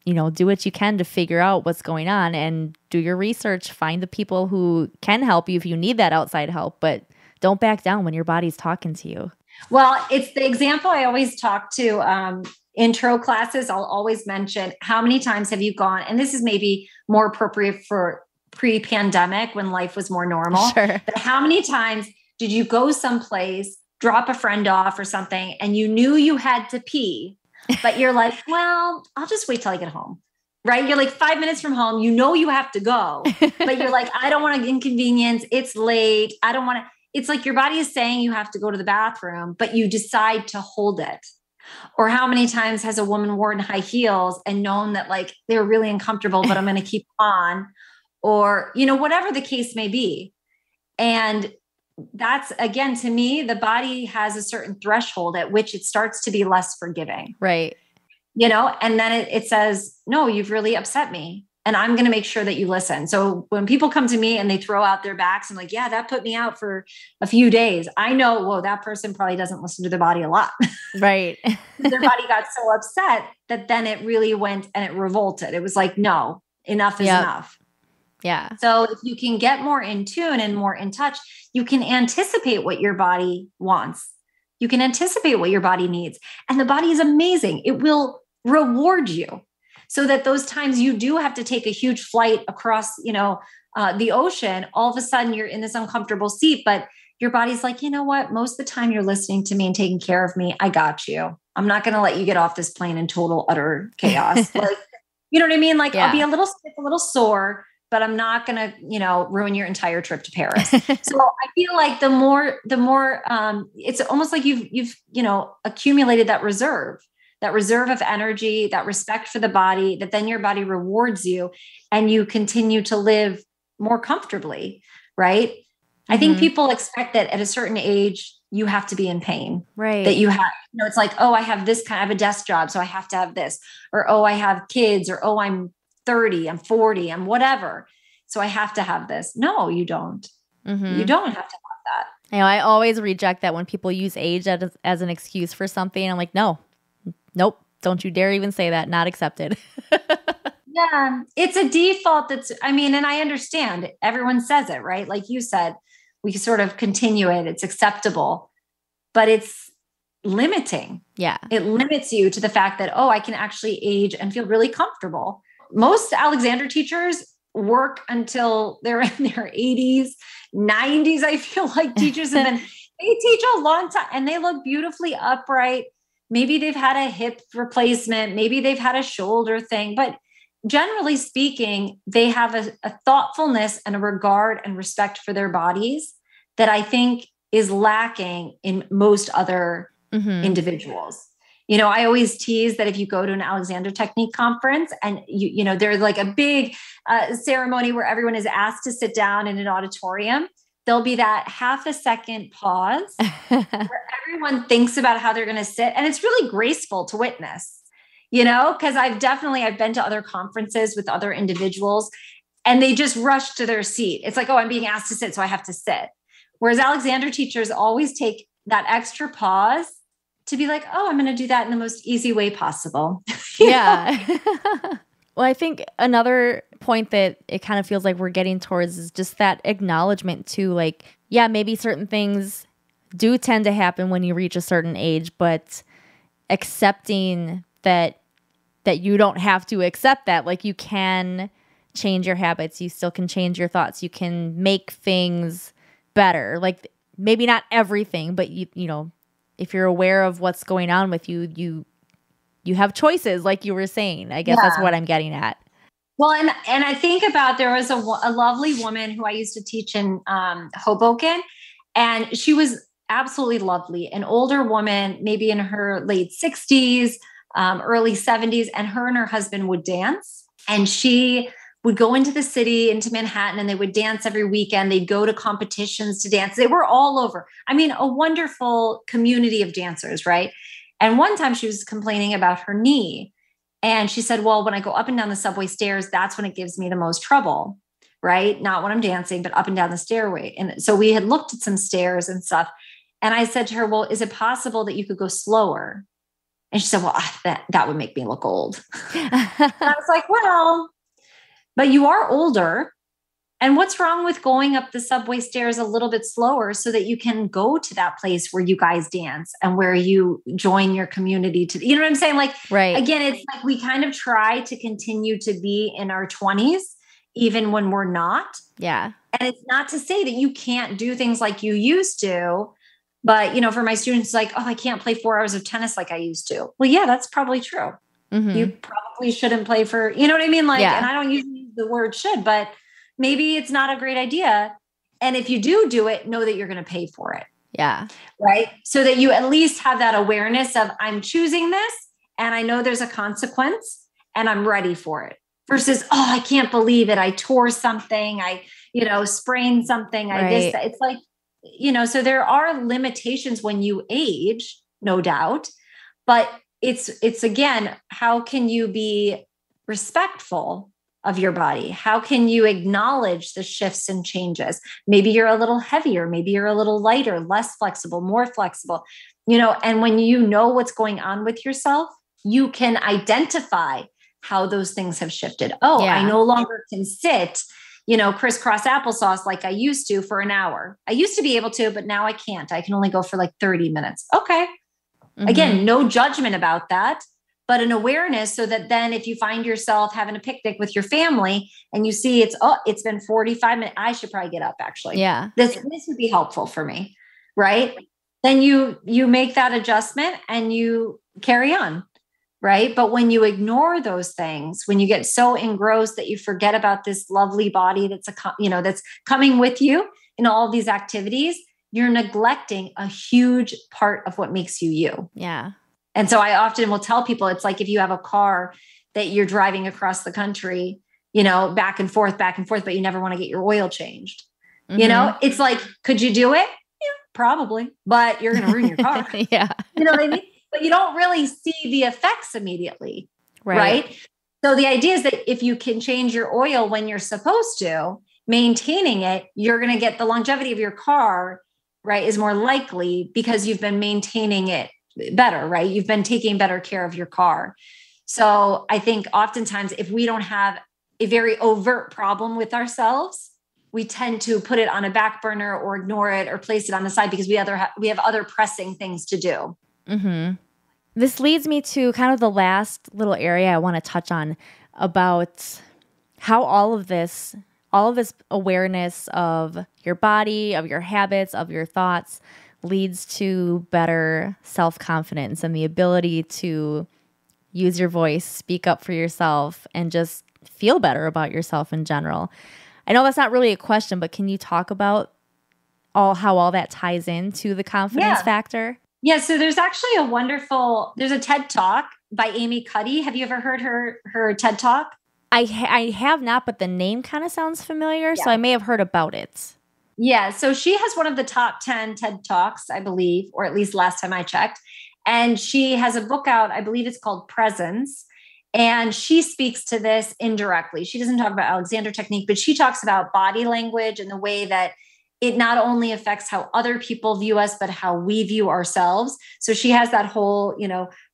do what you can to figure out what's going on and do your research, find the people who can help you if you need that outside help, but don't back down when your body's talking to you. Well, it's the example I always talk to intro classes. I'll always mention, how many times have you gone, and this is maybe more appropriate for pre-pandemic when life was more normal, sure, but how many times did you go someplace, drop a friend off or something, and you knew you had to pee, but you're like, well, I'll just wait till I get home, right? You're like 5 minutes from home, you have to go, but you're like, I don't want to inconvenience. It's late. I don't want to. It's like your body is saying you have to go to the bathroom, but you decide to hold it. Or how many times has a woman worn high heels and known that like they're really uncomfortable, but I'm going to keep on, or, whatever the case may be. And that's, again, to me, the body has a certain threshold at which it starts to be less forgiving. Right. And then it says, no, you've really upset me, and I'm going to make sure that you listen. So when people come to me and they throw out their backs, I'm like, yeah, that put me out for a few days. I know, whoa, that person probably doesn't listen to their body a lot. Right. Their body got so upset that then it really went and it revolted. It was like, no, enough is enough. Yeah. So if you can get more in tune and more in touch, you can anticipate what your body wants. You can anticipate what your body needs. And the body is amazing. It will reward you. So that those times you do have to take a huge flight across, the ocean, all of a sudden you're in this uncomfortable seat, but your body's like, you know what? Most of the time you're listening to me and taking care of me. I got you. I'm not going to let you get off this plane in total, utter chaos. Like, you know what I mean? Like, I'll be a little sick, a little sore, but I'm not going to, ruin your entire trip to Paris. So I feel like the more, it's almost like you've accumulated that reserve of energy, that respect for the body, that then your body rewards you and you continue to live more comfortably, right? Mm-hmm. I think people expect that at a certain age, you have to be in pain, right? That you have, it's like, oh, I have this I have a desk job, so I have to have this, or, oh, I have kids, or, oh, I'm 30, I'm 40, I'm whatever, so I have to have this. No, you don't. Mm-hmm. You don't have to have that. I always reject that when people use age as an excuse for something. I'm like, nope, don't you dare even say that. Not accepted. Yeah, it's a default and I understand everyone says it, right? Like you said, we sort of continue it. It's acceptable, but it's limiting. Yeah. It limits you to the fact that, oh, I can actually age and feel really comfortable. Most Alexander teachers work until they're in their 80s, 90s. I feel like teachers have been, they teach a long time and they look beautifully upright. Maybe they've had a hip replacement. Maybe they've had a shoulder thing, but generally speaking, they have a thoughtfulness and a regard and respect for their bodies that I think is lacking in most other individuals. I always tease that if you go to an Alexander Technique conference and there's like a big ceremony where everyone is asked to sit down in an auditorium, there'll be that half a second pause where everyone thinks about how they're going to sit. And it's really graceful to witness, because I've been to other conferences with other individuals and they just rush to their seat. It's like, oh, I'm being asked to sit, so I have to sit. Whereas Alexander teachers always take that extra pause to be like, oh, I'm going to do that in the most easy way possible. Yeah. Well, I think another point that it kind of feels like we're getting towards is just that acknowledgement too. Like, yeah, maybe certain things do tend to happen when you reach a certain age, but accepting that you don't have to accept that. Like, you can change your habits. You still can change your thoughts. You can make things better. Like maybe not everything, but you know, if you're aware of what's going on with you, you have choices, like you were saying. I guess that's Yeah. what I'm getting at. Well, and I think about, there was a lovely woman who I used to teach in Hoboken, and she was absolutely lovely, an older woman, maybe in her late 60s, early 70s, and her husband would dance, and she would go into the city, into Manhattan, and they would dance every weekend. They'd go to competitions to dance. They were all over. I mean, a wonderful community of dancers, right? And one time she was complaining about her knee. And she said, well, when I go up and down the subway stairs, that's when it gives me the most trouble, right? Not when I'm dancing, but up and down the stairway. And so we had looked at some stairs and stuff. And I said to her, well, is it possible that you could go slower? And she said, well, that would make me look old. I was like, well, but you are older. And what's wrong with going up the subway stairs a little bit slower so that you can go to that place where you guys dance and where you join your community to, you know what I'm saying? Like, right. Again, it's like we kind of try to continue to be in our 20s, even when we're not. Yeah. And it's not to say that you can't do things like you used to, but, you know, for my students, like, oh, I can't play 4 hours of tennis like I used to. Well, yeah, that's probably true. Mm-hmm. You probably shouldn't play for, you know what I mean? Like, Yeah. And I don't use the word should, but maybe it's not a great idea. And if you do it, know that you're going to pay for it. Yeah. Right. So that you at least have that awareness of, I'm choosing this and I know there's a consequence and I'm ready for it, versus, oh, I can't believe it. I tore something. I, sprained something. Right. It's like, so there are limitations when you age, no doubt, but it's again, how can you be respectful of your body? How can you acknowledge the shifts and changes? Maybe you're a little heavier, maybe you're a little lighter, less flexible, more flexible, and when you know what's going on with yourself, you can identify how those things have shifted. Oh, yeah. I no longer can sit, crisscross applesauce like I used to for an hour. I used to be able to, but now I can't. I can only go for like 30 minutes. Okay. Mm-hmm. Again, no judgment about that, but an awareness so that then if you find yourself having a picnic with your family and you see it's been 45 minutes, I should probably get up actually. Yeah. This would be helpful for me. Right. Then you make that adjustment and you carry on. Right. But when you ignore those things, when you get so engrossed that you forget about this lovely body that's that's coming with you in all these activities, you're neglecting a huge part of what makes you you. Yeah. And so I often will tell people, it's like if you have a car that you're driving across the country, back and forth, but you never want to get your oil changed. Mm-hmm. It's like, could you do it? Yeah, probably, but you're going to ruin your car. Yeah. You know what I mean? But you don't really see the effects immediately. Right? So the idea is that if you can change your oil when you're supposed to, maintaining it, you're going to get the longevity of your car, right, is more likely because you've been maintaining it better, right? You've been taking better care of your car. So I think oftentimes if we don't have a very overt problem with ourselves, we tend to put it on a back burner or ignore it or place it on the side because we have other pressing things to do. Mm-hmm. This leads me to kind of the last little area I want to touch on about how all of this awareness of your body, of your habits, of your thoughts leads to better self-confidence and the ability to use your voice, speak up for yourself, and just feel better about yourself in general. I know that's not really a question, but can you talk about how all that ties into the confidence factor? Yeah, so there's actually there's a TED Talk by Amy Cuddy. Have you ever heard her TED Talk? I have not, but the name kind of sounds familiar, so I may have heard about it. Yeah, so she has one of the top 10 TED Talks, I believe, or at least last time I checked. And she has a book out, I believe it's called Presence. And she speaks to this indirectly. She doesn't talk about Alexander technique, but she talks about body language and the way that it not only affects how other people view us, but how we view ourselves. So she has that whole,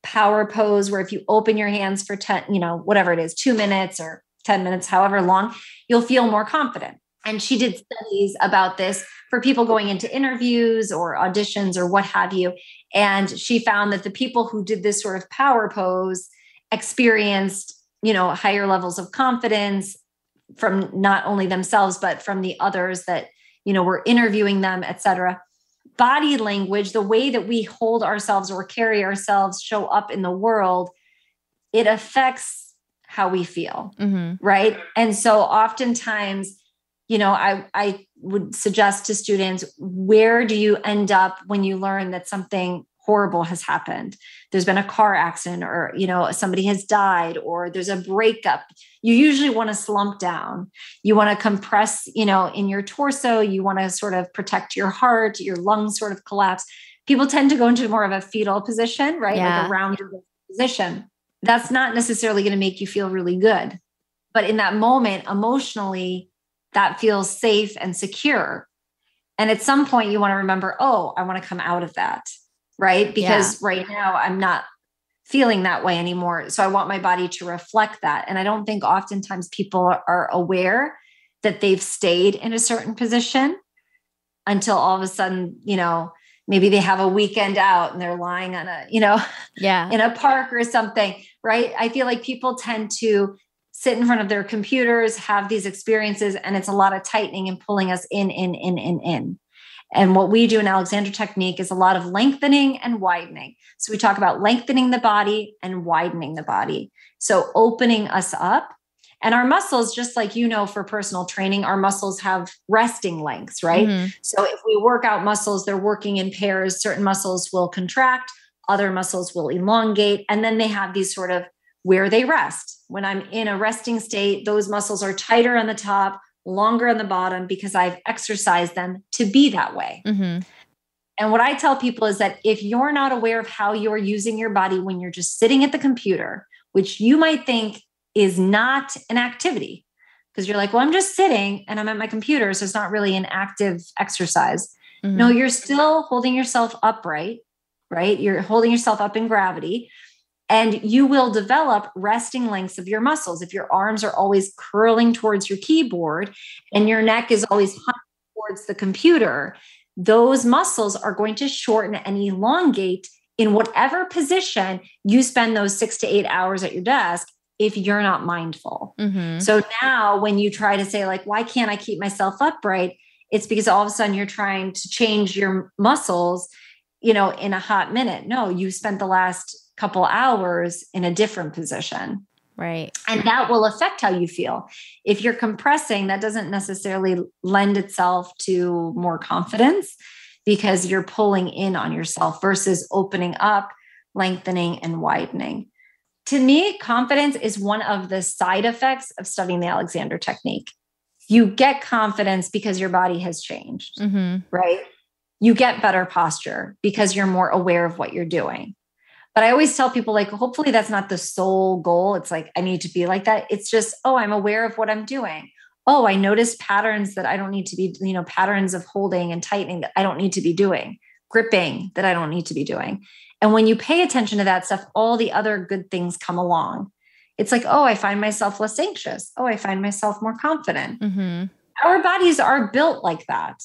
power pose where if you open your hands for 10, whatever it is, 2 minutes or 10 minutes, however long, you'll feel more confident. And she did studies about this for people going into interviews or auditions or what have you. And she found that the people who did this sort of power pose experienced, higher levels of confidence, from not only themselves, but from the others that, we're interviewing them, et cetera. Body language, the way that we hold ourselves or carry ourselves, show up in the world, it affects how we feel. Right. And so oftentimes, I would suggest to students, where do you end up when you learn that something horrible has happened? There's been a car accident, or, somebody has died, or there's a breakup. You usually want to slump down. You want to compress, in your torso. You want to sort of protect your heart, your lungs sort of collapse. People tend to go into more of a fetal position, right? Yeah. Like a rounded position. That's not necessarily going to make you feel really good. But in that moment, emotionally, that feels safe and secure. And at some point you want to remember, oh, I want to come out of that, right? Because right now I'm not feeling that way anymore. So I want my body to reflect that. And I don't think oftentimes people are aware that they've stayed in a certain position until all of a sudden, maybe they have a weekend out and they're lying on a, in a park or something, right? I feel like people tend to sit in front of their computers, have these experiences, and it's a lot of tightening and pulling us in. And what we do in Alexander Technique is a lot of lengthening and widening. So we talk about lengthening the body and widening the body. So opening us up. And our muscles, just like, for personal training, our muscles have resting lengths, right? So if we work out muscles, they're working in pairs. Certain muscles will contract, other muscles will elongate, and then they have these sort of where they rest. When I'm in a resting state, those muscles are tighter on the top, longer on the bottom, because I've exercised them to be that way. And what I tell people is that if you're not aware of how you're using your body when you're just sitting at the computer, which you might think is not an activity, because you're like, well, I'm just sitting and I'm at my computer, so it's not really an active exercise. No, you're still holding yourself upright, right? You're holding yourself up in gravity. And you will develop resting lengths of your muscles. If your arms are always curling towards your keyboard and your neck is always towards the computer, those muscles are going to shorten and elongate in whatever position you spend those 6 to 8 hours at your desk if you're not mindful. So now when you try to say, like, why can't I keep myself upright? It's because all of a sudden you're trying to change your muscles, in a hot minute. No, you spent the last couple hours in a different position. Right. And that will affect how you feel. If you're compressing, that doesn't necessarily lend itself to more confidence, because you're pulling in on yourself versus opening up, lengthening, and widening. To me, confidence is one of the side effects of studying the Alexander Technique. You get confidence because your body has changed, right? You get better posture because you're more aware of what you're doing. But I always tell people, like, hopefully that's not the sole goal. It's like, I need to be like that. It's just, I'm aware of what I'm doing. I notice patterns that I don't need to be, patterns of holding and tightening that I don't need to be doing, gripping that I don't need to be doing. And when you pay attention to that stuff, all the other good things come along. It's like, I find myself less anxious. I find myself more confident. Our bodies are built like that.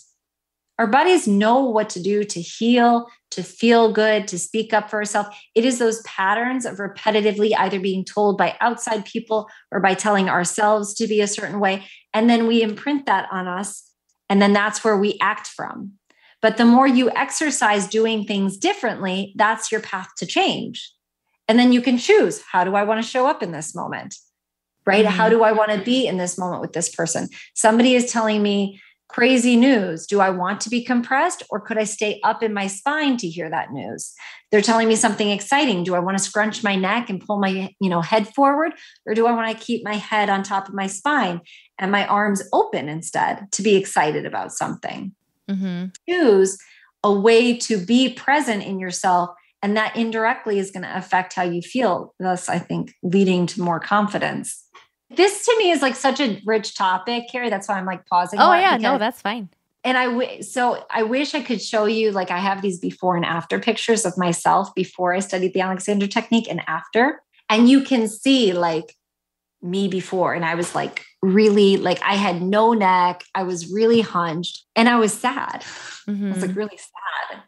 Our bodies know what to do to heal, to feel good, to speak up for ourselves. It is those patterns of repetitively either being told by outside people or by telling ourselves to be a certain way. And then we imprint that on us. And then that's where we act from. But the more you exercise doing things differently, that's your path to change. And then you can choose, how do I want to show up in this moment? Right? How do I want to be in this moment with this person? Somebody is telling me crazy news. Do I want to be compressed, or could I stay up in my spine to hear that news? They're telling me something exciting. Do I want to scrunch my neck and pull my, head forward, or do I want to keep my head on top of my spine and my arms open instead to be excited about something? Choose a way to be present in yourself, and that indirectly is going to affect how you feel. Thus, I think, leading to more confidence. This to me is like such a rich topic, Carrie. That's why I'm like pausing. Oh yeah, no, that's fine. And I wish I could show you, like, I have these before and after pictures of myself before I studied the Alexander Technique and after. And you can see like me before. And I was like really, like, I had no neck. I was really hunched and I was sad. I was like really sad.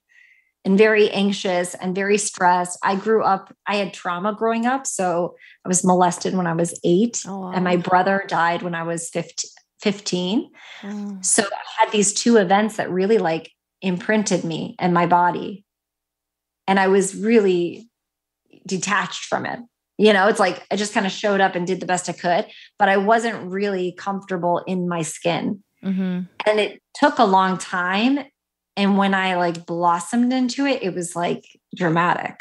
and very anxious and very stressed. I had trauma growing up. So I was molested when I was 8 and my brother died when I was 15. So I had these 2 events that really like imprinted me and my body. And I was really detached from it. It's like, I just kind of showed up and did the best I could, but I wasn't really comfortable in my skin. And it took a long time. And when I like blossomed into it, it was like dramatic.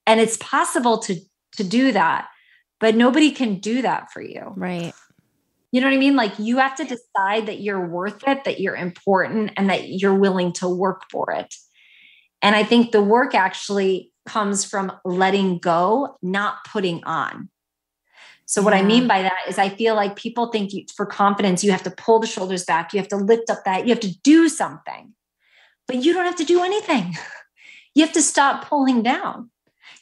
And it's possible to do that, but nobody can do that for you. Right. You know what I mean? Like you have to decide that you're worth it, that you're important, and that you're willing to work for it. And I think the work actually comes from letting go, not putting on. So what I mean by that is I feel like people think for confidence, you have to pull the shoulders back. You have to lift up that. You have to do something, but you don't have to do anything. You have to stop pulling down.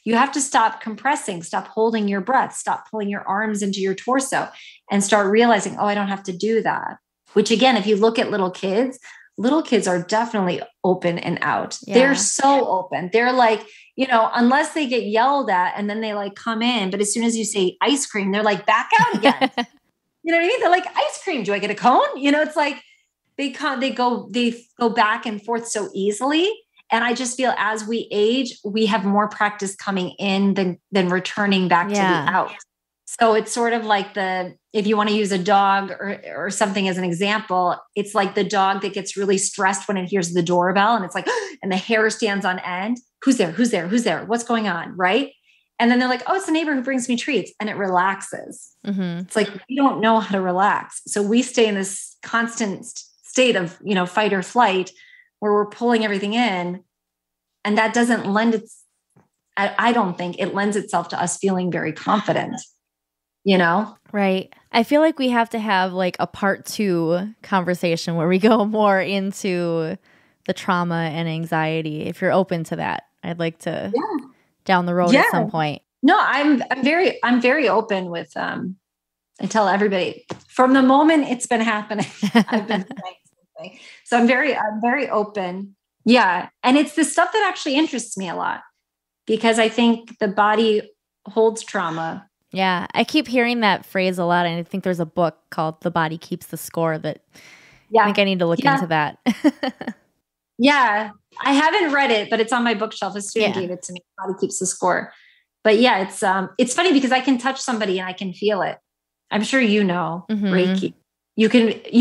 You have to stop compressing, stop holding your breath, stop pulling your arms into your torso and start realizing, oh, I don't have to do that. Which again, if you look at little kids are definitely open and out. Yeah. They're so open. They're like, unless they get yelled at and then they like come in, but as soon as you say ice cream, they're like back out again. You know what I mean? They're like, ice cream. Do I get a cone? It's like they go back and forth so easily. And I just feel as we age, we have more practice coming in than returning back to the out. So it's sort of like if you want to use a dog or something as an example, it's like the dog that gets really stressed when it hears the doorbell and it's like, and the hair stands on end. Who's there? Who's there? Who's there? What's going on? Right. And then they're like, oh, it's the neighbor who brings me treats, and it relaxes. It's like, we don't know how to relax. So we stay in this constant state of, fight or flight where we're pulling everything in. And that doesn't I don't think it lends itself to us feeling very confident. Right. I feel like we have to have like a part 2 conversation where we go more into the trauma and anxiety. If you're open to that, I'd like to down the road at some point. No, I'm very open with, I tell everybody from the moment it's been happening, I've been saying something. So I'm very open. Yeah. And it's the stuff that actually interests me a lot because I think the body holds trauma. Yeah, I keep hearing that phrase a lot, and I think there's a book called The Body Keeps the Score that I think I need to look into that. Yeah, I haven't read it, but it's on my bookshelf. A student gave it to me. The Body Keeps the Score. But yeah, it's funny because I can touch somebody and I can feel it. I'm sure Reiki. We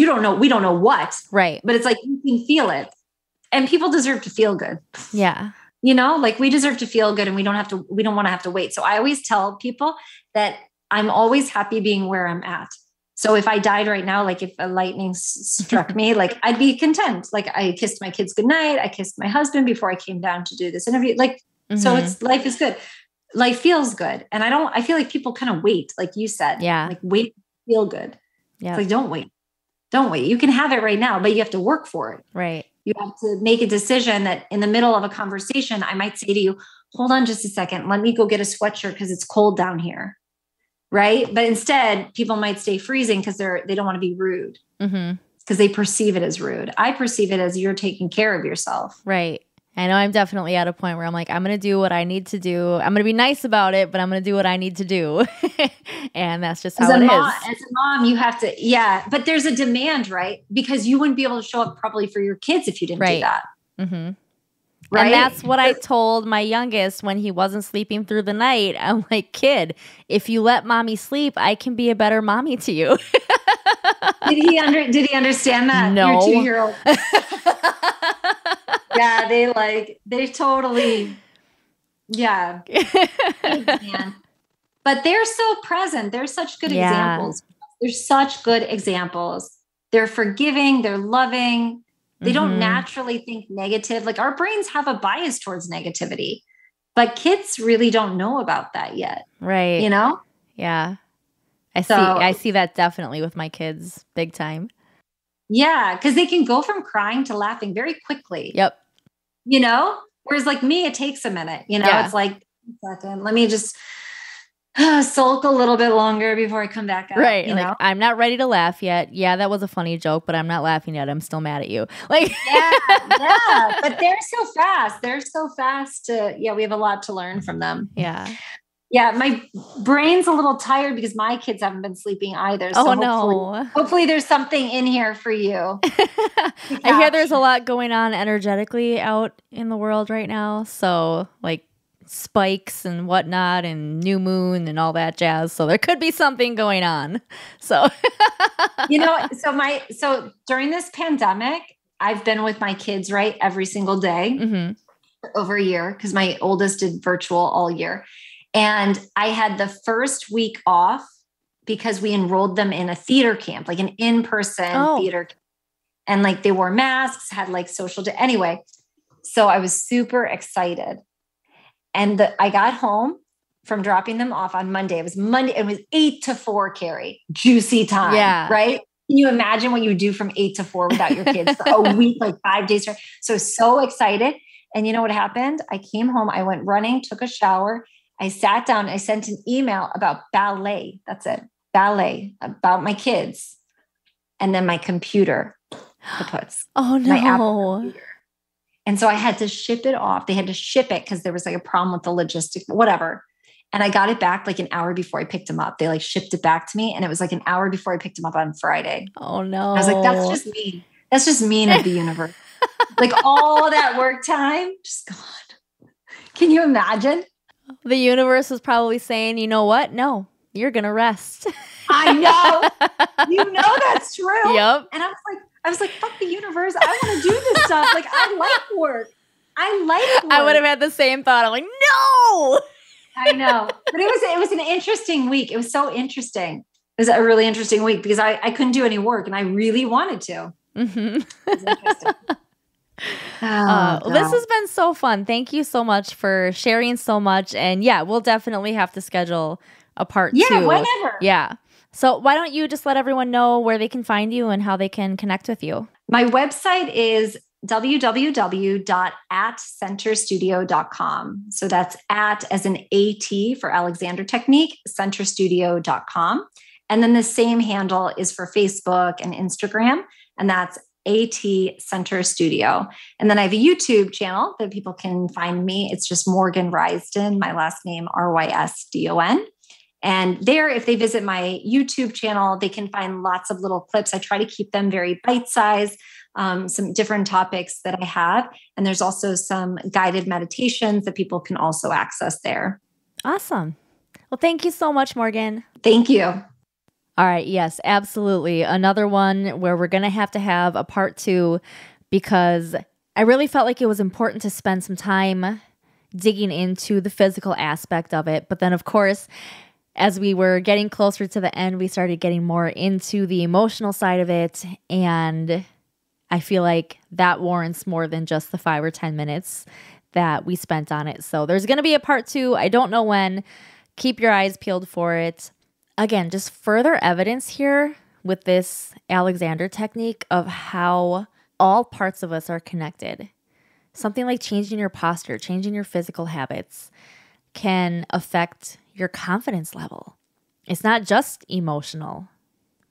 don't know what. Right. But it's like you can feel it. And people deserve to feel good. Yeah. Like we deserve to feel good and we don't want to have to wait. So I always tell people that I'm always happy being where I'm at. So if I died right now, like if a lightning struck me, like I'd be content. Like I kissed my kids goodnight. I kissed my husband before I came down to do this interview. Like, so life is good. Life feels good. And I feel like people kind of wait, like you said, like wait, feel good. Yeah. It's like, don't wait. You can have it right now, but you have to work for it. Right. You have to make a decision that in the middle of a conversation, I might say to you, hold on just a second. Let me go get a sweatshirt because it's cold down here. Right. But instead, people might stay freezing because they don't want to be rude because they perceive it as rude. I perceive it as you're taking care of yourself. Right. I know I'm definitely at a point where I'm like, I'm going to do what I need to do. I'm going to be nice about it, but I'm going to do what I need to do. And that's just how it is. As a mom, you have to, but there's a demand, right? Because you wouldn't be able to show up properly for your kids if you didn't do that. Mm-hmm. Right? And that's what I told my youngest when he wasn't sleeping through the night. I'm like, kid, if you let mommy sleep, I can be a better mommy to you. Did he understand that? No. Your 2-year-old. Yeah, they totally, but they're so present. They're such good examples. They're such good examples. They're forgiving. They're loving. They don't naturally think negative. Like our brains have a bias towards negativity, but kids really don't know about that yet. Right. Yeah. I see that definitely with my kids big time. Yeah. Cause they can go from crying to laughing very quickly. Yep. Whereas like me, it takes a minute, it's like, a second, let me just, sulk a little bit longer before I come back out. Right. You know? I'm not ready to laugh yet. Yeah, that was a funny joke, but I'm not laughing yet. I'm still mad at you. Yeah. But they're so fast. They're so fast we have a lot to learn from them. Yeah. Yeah. My brain's a little tired because my kids haven't been sleeping either. So hopefully there's something in here for you. I hear there's a lot going on energetically out in the world right now. So spikes and whatnot and new moon and all that jazz. So there could be something going on. So, so during this pandemic, I've been with my kids, right, every single day for over a year because my oldest did virtual all year. And I had the first week off because we enrolled them in a theater camp, like an in-person theater camp. And they wore masks, had social anyway. So I was super excited. And I got home from dropping them off on Monday. It was Monday. It was 8 to 4, Carrie. Juicy time. Yeah. Right? Can you imagine what you would do from 8 to 4 without your kids for a week, 5 days? So excited. And you know what happened? I came home. I went running, took a shower. I sat down. I sent an email about ballet. That's it. Ballet about my kids. And then my computer kaputs. Oh, no. My Apple computer. And so I had to ship it off. They had to ship it because there was a problem with the logistics, whatever. And I got it back an hour before I picked them up. They shipped it back to me. And it was an hour before I picked them up on Friday. Oh no. I was that's just mean. That's just mean of the universe. All that work time, just gone. Can you imagine? The universe was probably saying, you know what? No, you're going to rest. I know. You know that's true. Yep. And I was like, fuck the universe. I want to do this stuff. I like work. I would have had the same thought. I'm like, no. I know. But it was an interesting week. It was so interesting. It was a really interesting week because I couldn't do any work and I really wanted to. Mm-hmm. It was interesting. This has been so fun. Thank you so much for sharing so much. And we'll definitely have to schedule a part 2. Yeah, whenever. Yeah. So why don't you just let everyone know where they can find you and how they can connect with you? My website is www.centerstudio.com. So that's at as an AT for Alexander Technique, centerstudio.com. And then the same handle is for Facebook and Instagram. And that's AT Center Studio. And then I have a YouTube channel that people can find me. It's just Morgan Rysdon, my last name, Rysdon. And there, if they visit my YouTube channel, they can find lots of little clips. I try to keep them very bite-sized, some different topics that I have. And there's also some guided meditations that people can also access there. Awesome. Well, thank you so much, Morgan. Thank you. All right. Yes, absolutely. Another one where we're going to have a part 2 because I really felt like it was important to spend some time digging into the physical aspect of it. But then, of course, as we were getting closer to the end, we started getting more into the emotional side of it. And I feel like that warrants more than just the 5 or 10 minutes that we spent on it. So there's going to be a part 2. I don't know when. Keep your eyes peeled for it. Again, just further evidence here with this Alexander technique of how all parts of us are connected. Something like changing your posture, changing your physical habits can affect your confidence level. It's not just emotional.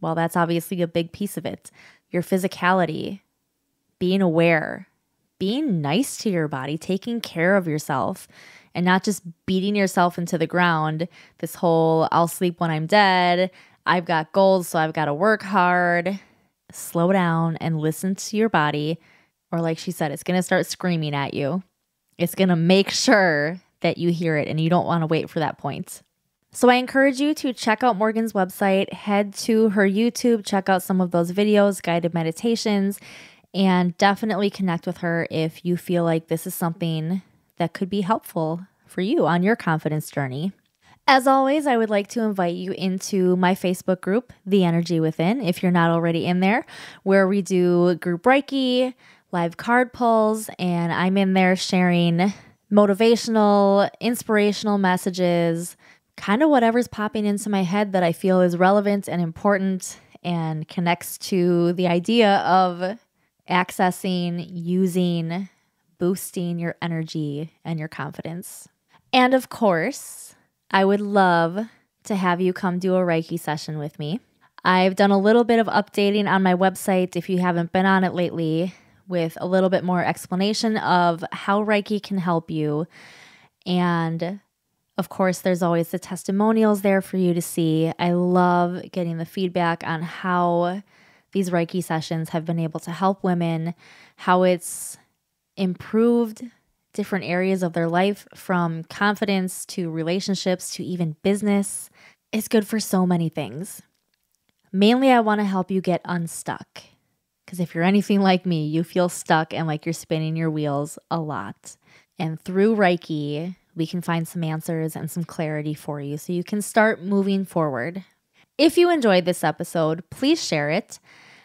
Well, that's obviously a big piece of it. Your physicality, being aware, being nice to your body, taking care of yourself, and not just beating yourself into the ground. This whole, I'll sleep when I'm dead. I've got goals, so I've got to work hard. Slow down and listen to your body. Or like she said, it's going to start screaming at you. It's going to make sure that you hear it, and you don't want to wait for that point. So I encourage you to check out Morgan's website, head to her YouTube, check out some of those videos, guided meditations, and definitely connect with her if you feel like this is something that could be helpful for you on your confidence journey. As always, I would like to invite you into my Facebook group, The Energy Within, if you're not already in there, where we do group Reiki, live card pulls, and I'm in there sharing motivational, inspirational messages, kind of whatever's popping into my head that I feel is relevant and important and connects to the idea of accessing, using, boosting your energy and your confidence. And of course, I would love to have you come do a Reiki session with me. I've done a little bit of updating on my website if you haven't been on it lately, with a little bit more explanation of how Reiki can help you. And of course, there's always the testimonials there for you to see. I love getting the feedback on how these Reiki sessions have been able to help women, how it's improved different areas of their life, from confidence to relationships to even business. It's good for so many things. Mainly, I want to help you get unstuck. Because if you're anything like me, you feel stuck and like you're spinning your wheels a lot. And through Reiki, we can find some answers and some clarity for you so you can start moving forward. If you enjoyed this episode, please share it.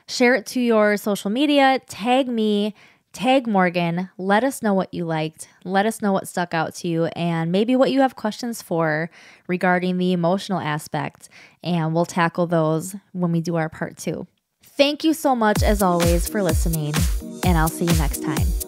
Share it to your social media, tag me, tag Morgan. Let us know what you liked. Let us know what stuck out to you and maybe what you have questions for regarding the emotional aspect. And we'll tackle those when we do our part 2. Thank you so much, as always, for listening, and I'll see you next time.